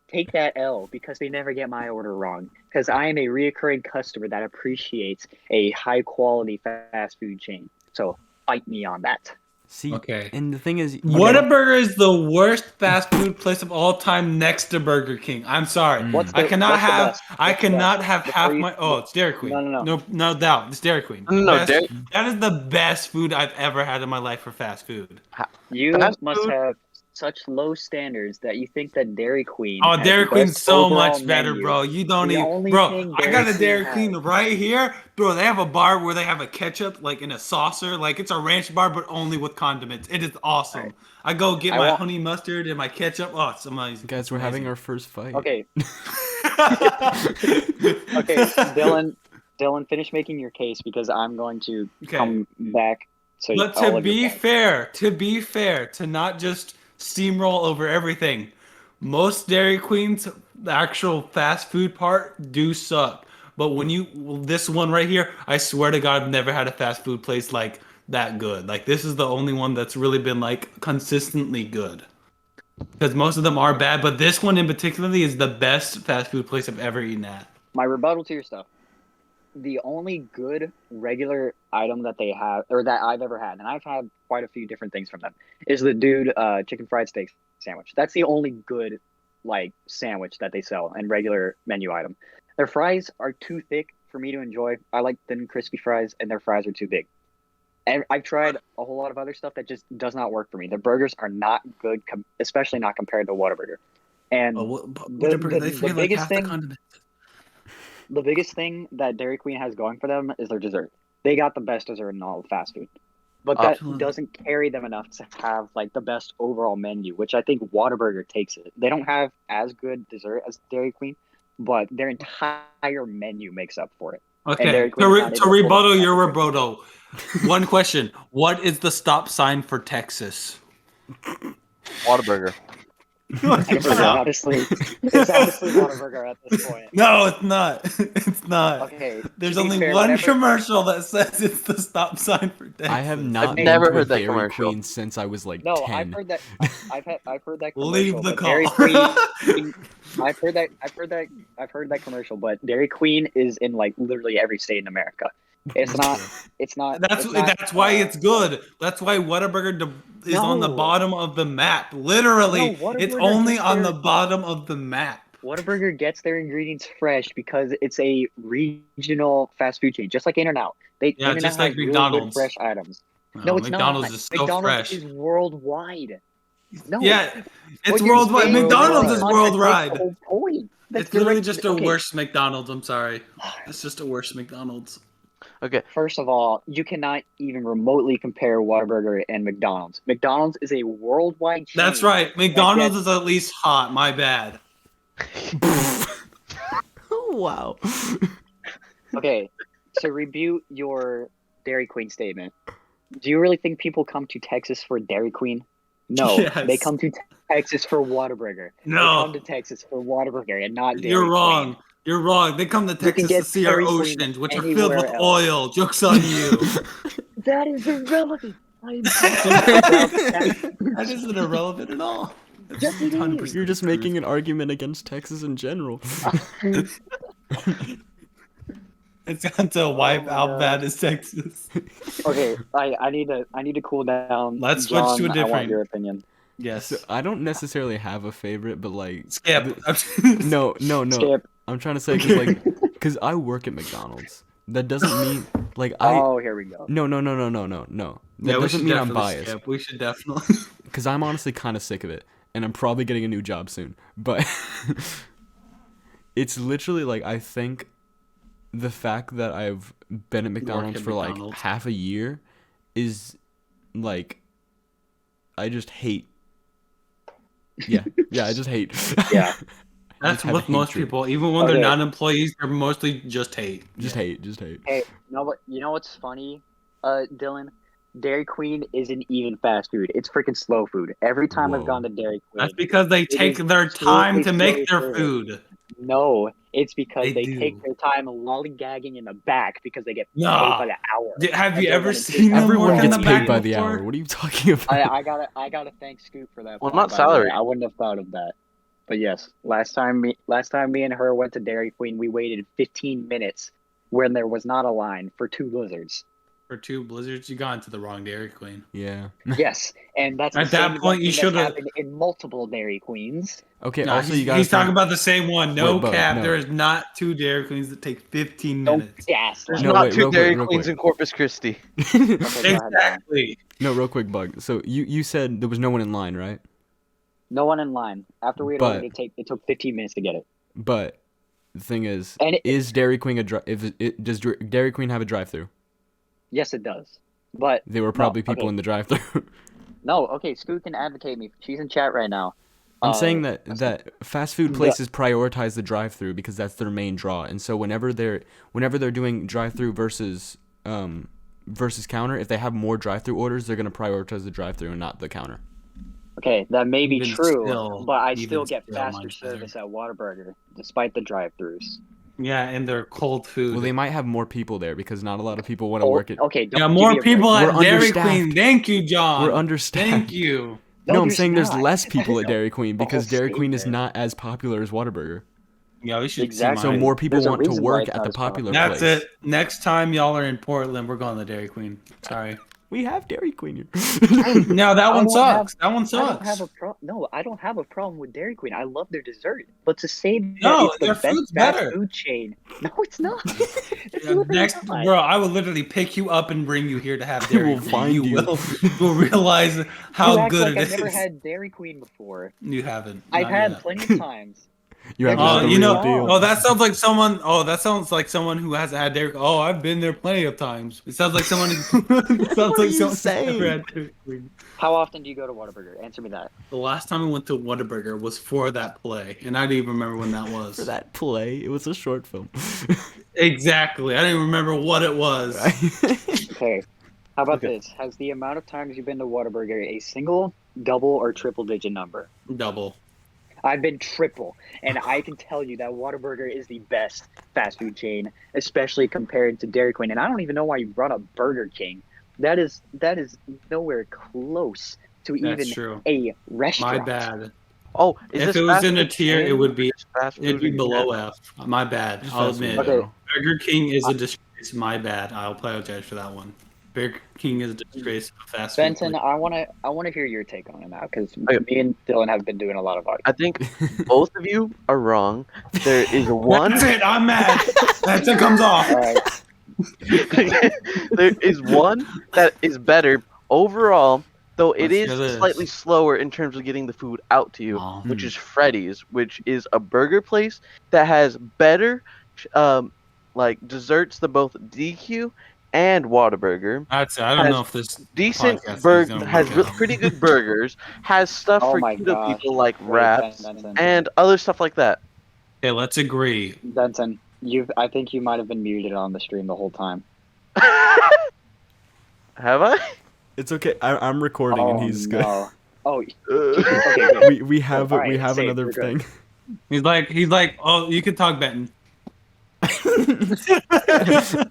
take that L because they never get my order wrong. Because I am a reoccurring customer that appreciates a high quality fast food chain. So fight me on that. See, Okay. and the thing is, Whataburger is the worst fast food place of all time next to Burger King. I'm sorry. What's I cannot what's the have best? I What's the cannot best? have Before half you- my it's Dairy Queen. No. No doubt. It's Dairy Queen. No, Best- Dairy- that is the best food I've ever had in my life for fast food. You Fast must food? have such low standards that you think that Dairy Queen. Oh, has Dairy the Queen's best so overall much better, menu. bro. You don't The even, only bro. thing I got Dairy a Dairy Queen Queen has- right here, bro. They have a bar where they have a ketchup like in a saucer, like it's a ranch bar, but only with condiments. It is awesome. Alright. I go get I my want- honey mustard and my ketchup. Oh, it's amazing. guys, we're having our first fight. Okay, okay, Dillon, finish making your case because I'm going to Okay. come back. So But all to of your be points. fair, to not just steamroll over everything, most Dairy Queens, the actual fast food part, do suck. But this one right here, I swear to God, I've never had a fast food place like that good. Like this is the only one that's really been like consistently good. Because most of them are bad, but this one in particularly is the best fast food place I've ever eaten at. My rebuttal to your stuff. The only good regular item that they have, or that I've ever had, and I've had quite a few different things from them, is the dude chicken fried steak sandwich. That's the only good like sandwich that they sell and regular menu item. Their fries are too thick for me to enjoy. I like thin crispy fries, and their fries are too big. And I've tried a whole lot of other stuff that just does not work for me. The burgers are not good, especially not compared to Whataburger. And the biggest thing. The biggest thing that Dairy Queen has going for them is their dessert. They got the best dessert in all of fast food. But that Absolutely. doesn't carry them enough to have like the best overall menu, which I think Whataburger takes it. They don't have as good dessert as Dairy Queen, but their entire menu makes up for it. And Okay, Dairy Queen is not to able to pull rebuttal off your that. rebuttal, one question: what is the stop sign for Texas? Whataburger. It's honestly Whataburger at this point. No, it's not. It's not. Okay. There's to be only fair, one whenever- commercial that says it's the stop sign for Texas. I have not I've been never to a heard that Dairy commercial. Queen since I was like No, 10. I've heard that. I've heard that commercial. Leave the but call. Dairy Queen. I've heard that commercial, but Dairy Queen is in like literally every state in America. It's not. It's not. That's it's not, that's why it's good. That's why Whataburger is on the No. bottom of the map. Literally, No, Whataburger it's only gets on their- the bottom of the map. Whataburger gets their ingredients fresh because it's a regional fast food chain, just like In-N-Out. Yeah, In-N-Out just like has really good McDonald's. fresh items. No, it's McDonald's not. is so McDonald's fresh. is worldwide. No. Yeah, What it's you're worldwide. saying McDonald's is contradicts worldwide. the whole point. That's It's literally direct- just a okay, worse McDonald's. I'm sorry. It's just a worse McDonald's. Okay. First of all, you cannot even remotely compare Whataburger and McDonald's. McDonald's is a worldwide chain. That's right. McDonald's gets- is at least hot. My bad. Wow. Okay, to rebuke your Dairy Queen statement, do you really think people come to Texas for Dairy Queen? No, Yes. they come to Texas for Whataburger. No. They come to Texas for Whataburger and not Dairy You're wrong. Queen. You're wrong. They come to can Texas to get see our Dairy Queen oceans, which are filled anywhere with else. oil. Joke's on you. That is irrelevant. I'm talking about That isn't irrelevant at all. Yes, it is. 100% You're just truth. making an argument against Texas in general. It's got to wipe my how God. bad is Texas. Okay, I need to cool down. Let's switch John, to a I want different- your opinion. Yes. So I don't necessarily have a favorite, but like Skip. no. Skip. I'm trying to say because I work at McDonald's. That doesn't mean like Oh, here we go. No. That Yeah, we doesn't should mean I'm definitely biased. skip. We should definitely. Because I'm honestly kind of sick of it, and I'm probably getting a new job soon. But it's literally like I think the fact that I've been at McDonald's at for like McDonald's. half a year is like I just hate. Yeah, I just hate. Yeah. That's have with most hatred. people. Even when Okay. they're not employees, they're mostly just hate. Just hate. Hey, you know what's funny, Dylan? Dairy Queen isn't even fast food. It's freaking slow food. Every time I've Whoa. gone to Dairy Queen, That's because they take is their time to absolutely make their true. food. no, it's because They they do. take their time lollygagging in the back because they get paid Nah. by the hour. Have you And ever then seen them Everyone work in gets the paid back by the before? hour. What are you talking about? I gotta thank Scoop for that. Well, point, not by the way. salary. I wouldn't have thought of that. But yes, last time me and her went to Dairy Queen, we waited 15 minutes when there was not a line for 2 blizzards. For 2 blizzards, you got into the wrong Dairy Queen. Yeah. Yes, and that's At the that same point, you thing that's should've- happened in multiple Dairy Queens. Okay. No, also, he's, you guys. he's talking about the same one. No Wait, but cap. no. There is not 2 Dairy Queens that take 15 Don't minutes. gaslight. There's No, not wait, 2 real quick, Dairy real Queens quick. in Corpus Christi. Okay, go ahead, Dylan. Exactly. No, real quick, Bug. So you said there was no one in line, right? No one in line. After we had But- ordered, it took 15 minutes to get it. But the thing is, And is Dairy Queen does Dairy Queen have a drive-through? Yes, it does. But They were probably okay. people in the drive-through. no, okay, Scoot can advocate me. She's in chat right now. I'm saying that fast food places prioritize the drive-through because that's their main draw, and so whenever they're doing drive-through versus counter, if they have more drive-through orders, they're gonna prioritize the drive-through and not the counter. Okay, that may be Even true, still- but I even still get still, faster mine's better. service at Whataburger, despite the drive-thrus. Yeah, and they're cold food. Well, they might have more people there because not a lot of people want to Oh, work at. okay, don't yeah, give more me a break. people We're at Dairy understaffed. Queen. Thank you, John. We're understaffed. Thank you. No, I'm there's saying there's not. less people at There's Dairy Queen a because whole Dairy Queen is state there. not as popular as Whataburger. Yeah, we should Exactly. So see mine. more people There's a want to reason why work it's at not the as popular. popular That's place. it. Next time y'all are in Portland, we're going to Dairy Queen. Sorry. We have Dairy Queen here. No, that I one don't sucks. have- That one I don't sucks. have I don't have a problem with Dairy Queen. I love their dessert. But to say that No, it's the their best food's fast better. food chain, no, it's not. It's Yeah, literally next, not. bro, I will literally pick you up and bring you here to have Dairy will Queen. find you. Will realize You how act good like it I've never is. had Dairy Queen before. You haven't. I've Not had yet. plenty of times. You have Oh, the you real know, deal. oh, that sounds like someone. Oh, that sounds like someone who hasn't had Dairy. Oh, I've been there plenty of times. It sounds like someone. It sounds are like you someone who's saying? never had Dairy Queen. How often do you go to Whataburger? Answer me that. The last time I went to Whataburger was for that play, and I didn't even remember when that was. For that play, it was a short film. Exactly, I didn't even remember what it was. Okay. How about Okay. this? Has the amount of times you've been to Whataburger a single, double, or triple digit number? Double. I've been triple, and I can tell you that Whataburger is the best fast food chain, especially compared to Dairy Queen. And I don't even know why you brought up Burger King. That is nowhere close to That's even true. a restaurant. My bad. Oh, is If this it was fast in a food tier, chain? it would be Fast it'd food be in below general. F. My bad. Just I'll fast food in admit. Okay. Burger King is a disgrace. My bad. I'll apologize for that one. Burger King is a disgrace of fast food. Benton, place. I wanna hear your take on it now, because Okay. me and Dylan have been doing a lot of arguing. I think both of you are wrong. There is one. That's it. I'm mad. That's it. Comes off. All right. There is one that is better overall, though it Let's is hear this. slightly slower in terms of getting the food out to you, Aw. which is Freddy's, which is a burger place that has better like desserts than both DQ and Whataburger. That's it. I don't Has know if this Decent podcast is burger gonna has work out. pretty good burgers, has stuff Oh for my keto gosh. people like Wait, wraps Benton. and other stuff like that. Okay, let's agree. Benton, I think you might have been muted on the stream the whole time. Have I? It's okay. I'm recording and he's good. no. Oh, okay, Uh, good. We have Oh, alright, have safe, another we're good. thing. He's like, oh, you can talk, Benton.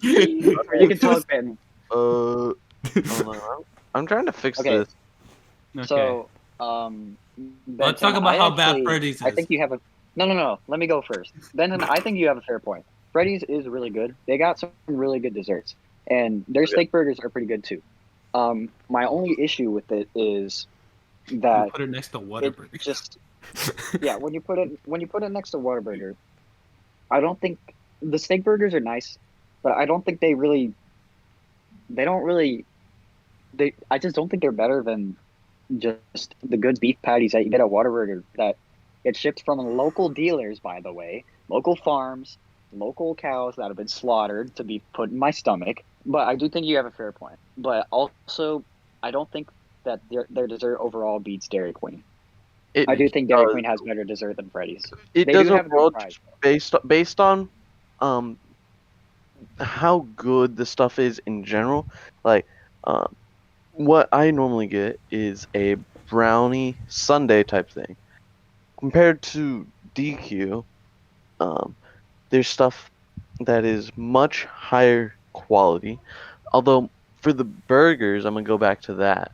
You can talk, Ben. hold on. I'm trying to fix Okay. this. Okay. So, Let's talk Benton, about I how bad actually- Freddy's is. I think you have a. No. Let me go first. Benton, I think you have a fair point. Freddy's is really good. They got some really good desserts, and their steak burgers are pretty good too. My only issue with it is You that put it next to it Whataburger. just when you put it next to Whataburger, I don't think the steak burgers are nice, but I don't think I just don't think they're better than just the good beef patties that you get at Whataburger that get shipped from local dealers, by the way, local farms, local cows that have been slaughtered to be put in my stomach. But I do think you have a fair point. But also, I don't think that their dessert overall beats Dairy Queen. I do think Dairy Queen has better dessert than Freddy's. It They does do have a good overall price. based on how good the stuff is in general. Like what I normally get is a brownie sundae type thing. Compared to DQ, there's stuff that is much higher quality. Although for the burgers, I'm gonna go back to that.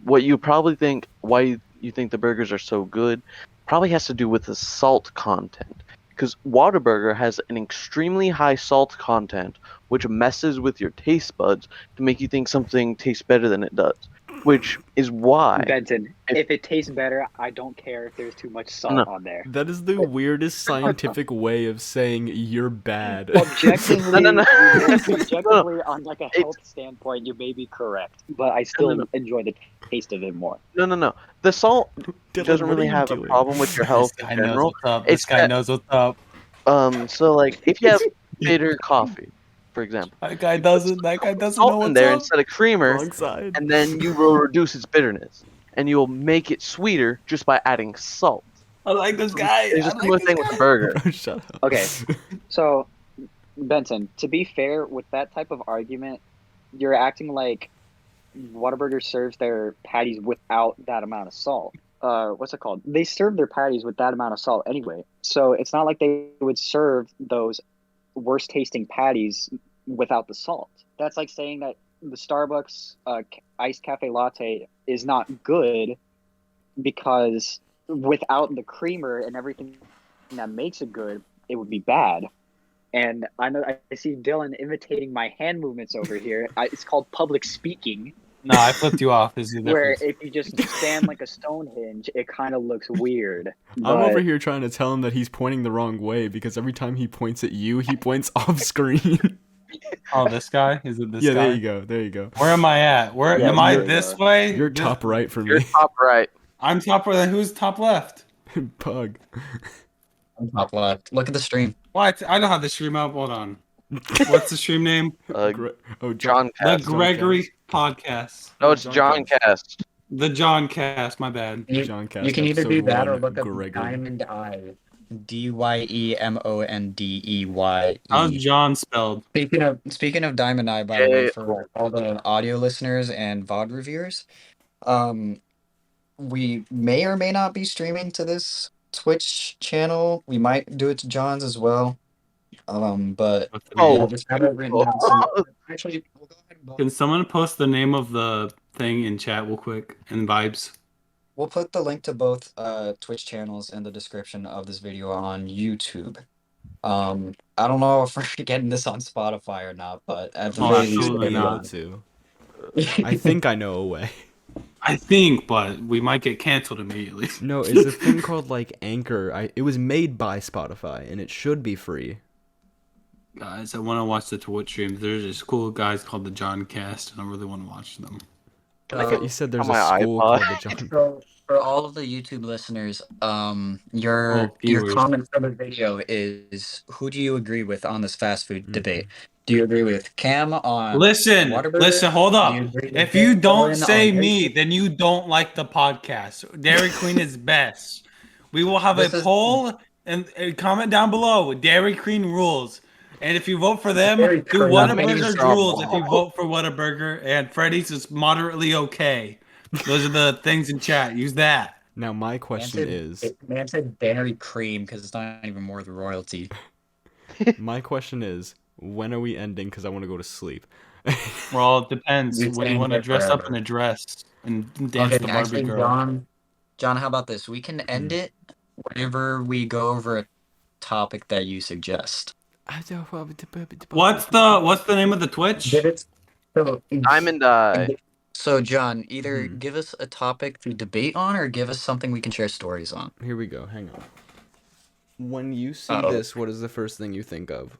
What you probably think, why you think the burgers are so good, probably has to do with the salt content. Because Whataburger has an extremely high salt content, which messes with your taste buds to make you think something tastes better than it does. Which is why Benton, if it tastes better, I don't care if there's too much salt No. on there. That is the weirdest scientific way of saying you're bad. Objectively, No. objectively, on like a health standpoint, you may be correct, but I still enjoy the taste of it more. No. The salt Dillon, doesn't what are really you have a doing? problem with your health This in guy knows general. what's up. It's This guy that- knows what's up. So like if you have bitter coffee, for example, That guy doesn't know salt in what's there up. instead of creamer, Wrong side. and then you will reduce its bitterness, and you will make it sweeter just by adding salt. I like this guy. There's a I like similar this thing guy. with the burger. Bro, shut up. Okay. So, Benton, to be fair, with that type of argument, you're acting like Whataburger serves their patties without that amount of salt. What's it called? They serve their patties with that amount of salt anyway. So it's not like they would serve those worst tasting patties without the salt. That's like saying that the Starbucks iced cafe latte is not good because without the creamer and everything that makes it good, it would be bad. And I know I see Dillon imitating my hand movements over here. It's called public speaking, No, I flipped you off. Is the where difference. if you just stand like a Stonehenge, it kind of looks weird. I'm But over here trying to tell him that he's pointing the wrong way because every time he points at you, he points off screen. Oh, this guy? Is it this Yeah, guy? there you go. Where am I at? Where Yeah, am I? you're- This way? You're This- top right for You're me. top right. I'm top right. Who's top left? Pug. I'm top left. Look at the stream. What? I don't have the stream up. Hold on. What's the stream name? Oh, John The Cast. Gregory Podcast. No, it's John Cast. The JonCast. My bad. JonCast You can either do episode that or 1, look up Gregory. Diamond Eye. DYEMONDEYE. How's John spelled? Speaking of Diamond Eye, by the way, Yeah. for all the audio listeners and VOD reviewers, we may or may not be streaming to this Twitch channel. We might do it to John's as well. But Oh. yeah, just have it written down. So actually, we'll go ahead and Can someone post the name of the thing in chat real quick? And vibes. we'll put the link to both Twitch channels in the description of this video on YouTube. I don't know if we're getting this on Spotify or not, but at the Oh, very least, absolutely it'll be not. on. To. I think I know a way. I think, but we might get canceled immediately. No, it's a thing called like Anchor. It was made by Spotify and it should be free. Guys, I want to watch the Twitch streams. There's this cool guys called the JonCast, and I really want to watch them. I thought you said there's on a my school iPod. called the John. So for all of the YouTube listeners, your viewers. comment for the video is, who do you agree with on this fast food debate? Do you agree with Cam on Listen, Whataburger? hold Do up. you agree with If you don't Dillon say on me, Dairy then you don't like the podcast. Dairy Queen is best. We will have This a is- poll and comment down below. Dairy Queen rules. And if you vote for them, Dairy do Queen. Whataburger's Strong. rules if you vote for Whataburger, and Freddy's is moderately okay. Those are the things in chat. Use that. Now my question is, Man said Dairy Cream because it's not even worth royalty. when are we ending? Because I want to go to sleep. Well, it depends. You What do you stand want to there dress up in forever. a dress and dance Okay, the Barbie actually, girl? John, how about this? We can end it whenever we go over a topic that you suggest. What's the name of the Twitch? Give it. So, Diamond Eye. so John, either Mhm. give us a topic to debate on, or give us something we can share stories on. Here we go. Hang on. When you see Uh-oh. this, what is the first thing you think of?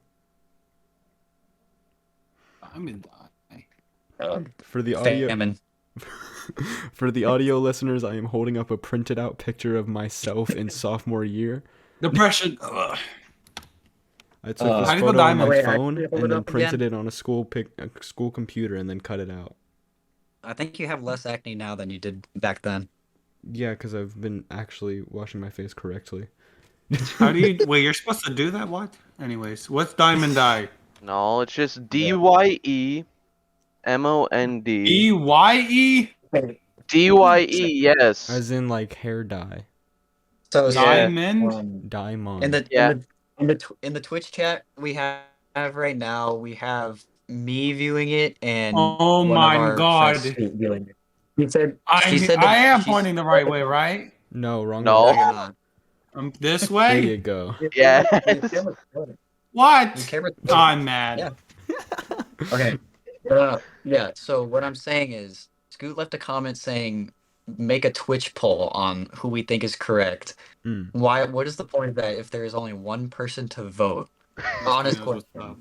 I'm in. For the audio, Famine. for the audio listeners, I am holding up a printed out picture of myself in sophomore year. Depression. Ugh. I took this How do you photo go on my diamond? Wait, phone actually, hold and it then up printed again. it on a school computer and then cut it out. I think you have less acne now than you did back then. Yeah, because I've been actually washing my face correctly. How do you? Wait, you're supposed to do that? What? Anyways, what's Diamond Eye? No, it's just DYEMOND. EYE? DYE, yes. As in like hair dye. So Yeah. Diamond? Diamond. in the Yeah. in the Twitch chat we have right now, we have me viewing it and Oh one of my our God. friends viewing it. She said I am pointing the right way, right? No, wrong No. way. No, you're not. This There you way? go. Yes. Your What? camera's Oh, I'm mad. Yeah. Okay. Yeah, so what I'm saying is, Scoot left a comment saying, make a Twitch poll on who we think is correct. Mm. What is the point of that if there is only one person to vote? Honest He knows what's question. up.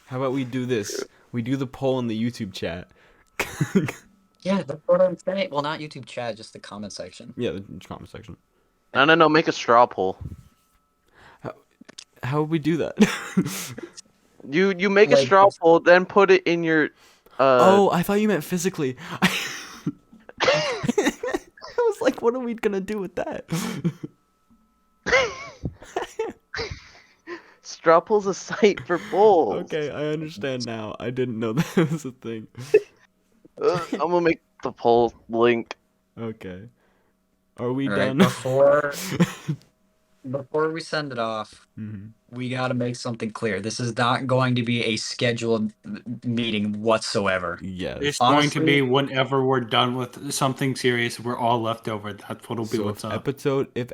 How about we do this? We do the poll in the YouTube chat. Yeah, that's what I'm saying. Well, not YouTube chat, just the comment section. Yeah, the comment section. No, make a straw poll. How would we do that? You make a Like, straw poll, then put it in your Oh, I thought you meant physically. I was like, what are we gonna do with that? straw poll's a site for polls. Okay, I understand now. I didn't know that was a thing. I'm gonna make the poll link. Okay. Are we All right, done? before we send it off, Mhm. we got to make something clear. This is not going to be a scheduled meeting whatsoever. Yes. It's going to Honestly- be whenever we're done with something serious, we're all left over. That's what'll be So what's if up.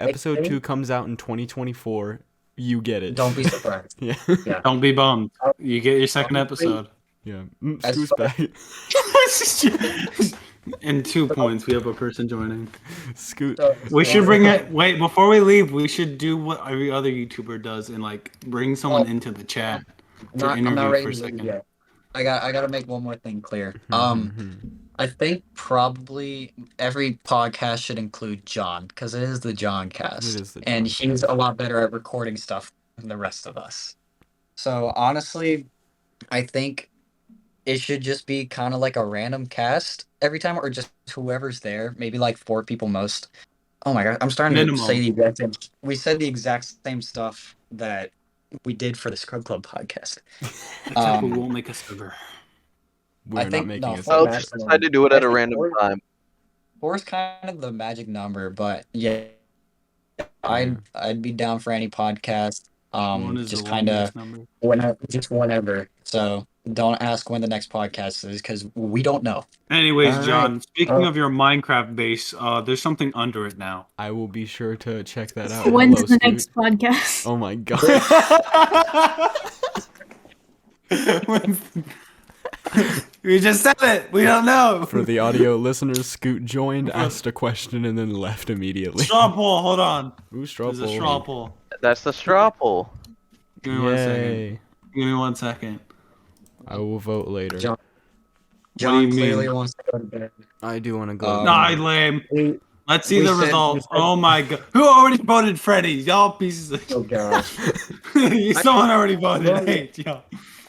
episode think- 2 comes out in 2024, you get it. Don't be surprised. Yeah. Yeah. Don't be bummed. You get your second Honestly- episode. Yeah. As Scoot's far- back. In 2 points, we have a person joining. Scoot. So- We should bring it. Wait, before we leave, we should do what every other YouTuber does and like bring someone into the chat to I'm not interview ready for a to leave second. yet. I got to make one more thing clear. Mhm. I think probably every podcast should include John, because it is the JonCast. It is the and JonCast. he's a lot better at recording stuff than the rest of us. So honestly, I think it should just be kind of like a random cast every time, or just whoever's there, maybe like 4 people most. Oh my god, I'm starting Minimum. to say the exact same. We said the exact same stuff that we did for the Scrub Club podcast. Except we won't make a server. We're I not think- making no, it. fuck I'll that. just decide to do it at a random time. 4 is kind of the magic number, but yeah, I'd be down for any podcast. One is Just the kind of longest number. whenever. So don't ask when the next podcast is, because we don't know. Anyways, All John, right. speaking of your Minecraft base, there's something under it now. I will be sure to check that out. When's Hello, the Scoot. next podcast? Oh my god. We just said it. We don't know. For the audio listeners, Scoot joined, asked a question, and then left immediately. Straw poll. Hold on. Ooh, straw There's a poll. straw poll. That's the straw poll. Give me 1 second. Yay. Give me 1 second. I will vote later. John- do you John mean? clearly wants to go to bed. I do want to go. Nah, lame. We- Let's see we the said- results. we said- Oh my god. Who already voted Freddy? Y'all pieces of Oh gosh. Someone already voted. I hate y'all.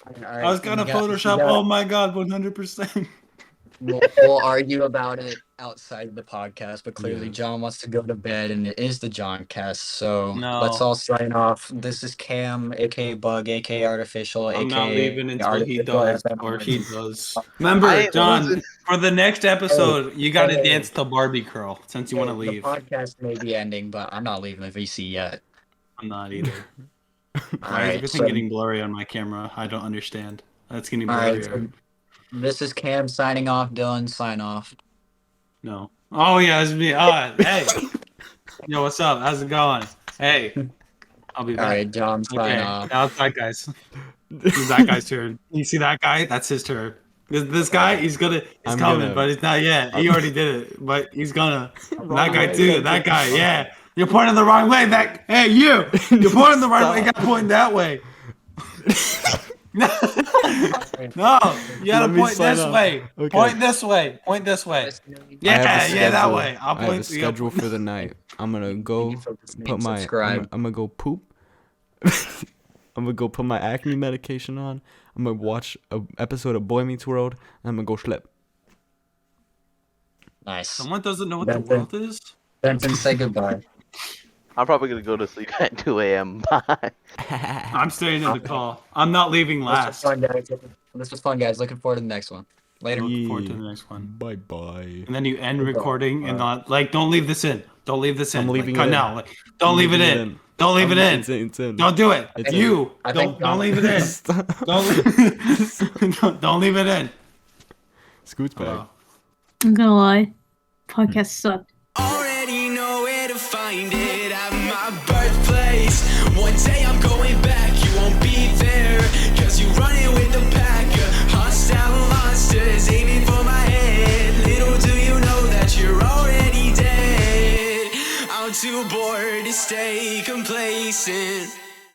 All I right, was gonna you got- Photoshop. you got- Oh my god, 100%. We'll argue about it outside the podcast, but clearly Yeah. John wants to go to bed, and it is the JonCast. So No. let's all sign off. This is Cam, aka Bug, aka Artificial, I'm aka not leaving until he Artificial does, FM. or he does. Remember, I ain't John, losing. for the next episode, you gotta hey. dance to Barbie Curl since you want to The leave. podcast may be ending, but I'm not leaving the VC yet. I'm not either. All Why is right, everything so- getting blurry on my camera? I don't understand. That's getting all right, blurrier. This is Cam signing off. Dillon, sign off. No. Oh yeah, it's me. Hey. Yo, what's up? How's it going? Hey. I'll be All back. right, John, sign Okay. off. Now it's that guy's. It's that guy's turn. You see that guy? That's his turn. This guy, he's coming, but it's not yet. He already did it, but he's gonna. That guy too. That guy, yeah. You're pointing the wrong way. Hey, you. You're pointing the right way. You gotta point that way. No, you gotta point this way. Okay. Point this way. Point this way. Yeah, that way. I'll I have a point. schedule for the night. I'm gonna go put my. Subscribe. I'm gonna go poop. I'm gonna go put my acne medication on. I'm gonna watch an episode of Boy Meets World. And I'm gonna go slip. Nice. Someone doesn't know what the Benton. world is. Benton, say goodbye. I'm probably gonna go to sleep at 2 a.m. Bye. I'm staying in the call. I'm not leaving last. This was fun, guys. Looking forward to the next one. Later. Looking forward to the next one. Bye bye. And then you end recording and not like don't leave this in. Don't leave this in. I'm leaving cut it in. now. Like, don't leave it in. Don't leave it in. It's in. Don't do it. It's You I don't think- leave it in. Don't leave it in. Scoots back. Oh. I'm gonna lie. Podcast sucked. Already know where to find it at my birthplace. One day I'm going back, you won't be there. Cause you running with the pack, hostile monsters aiming for my head. Little do you know that you're already dead. I'm too bored to stay complacent.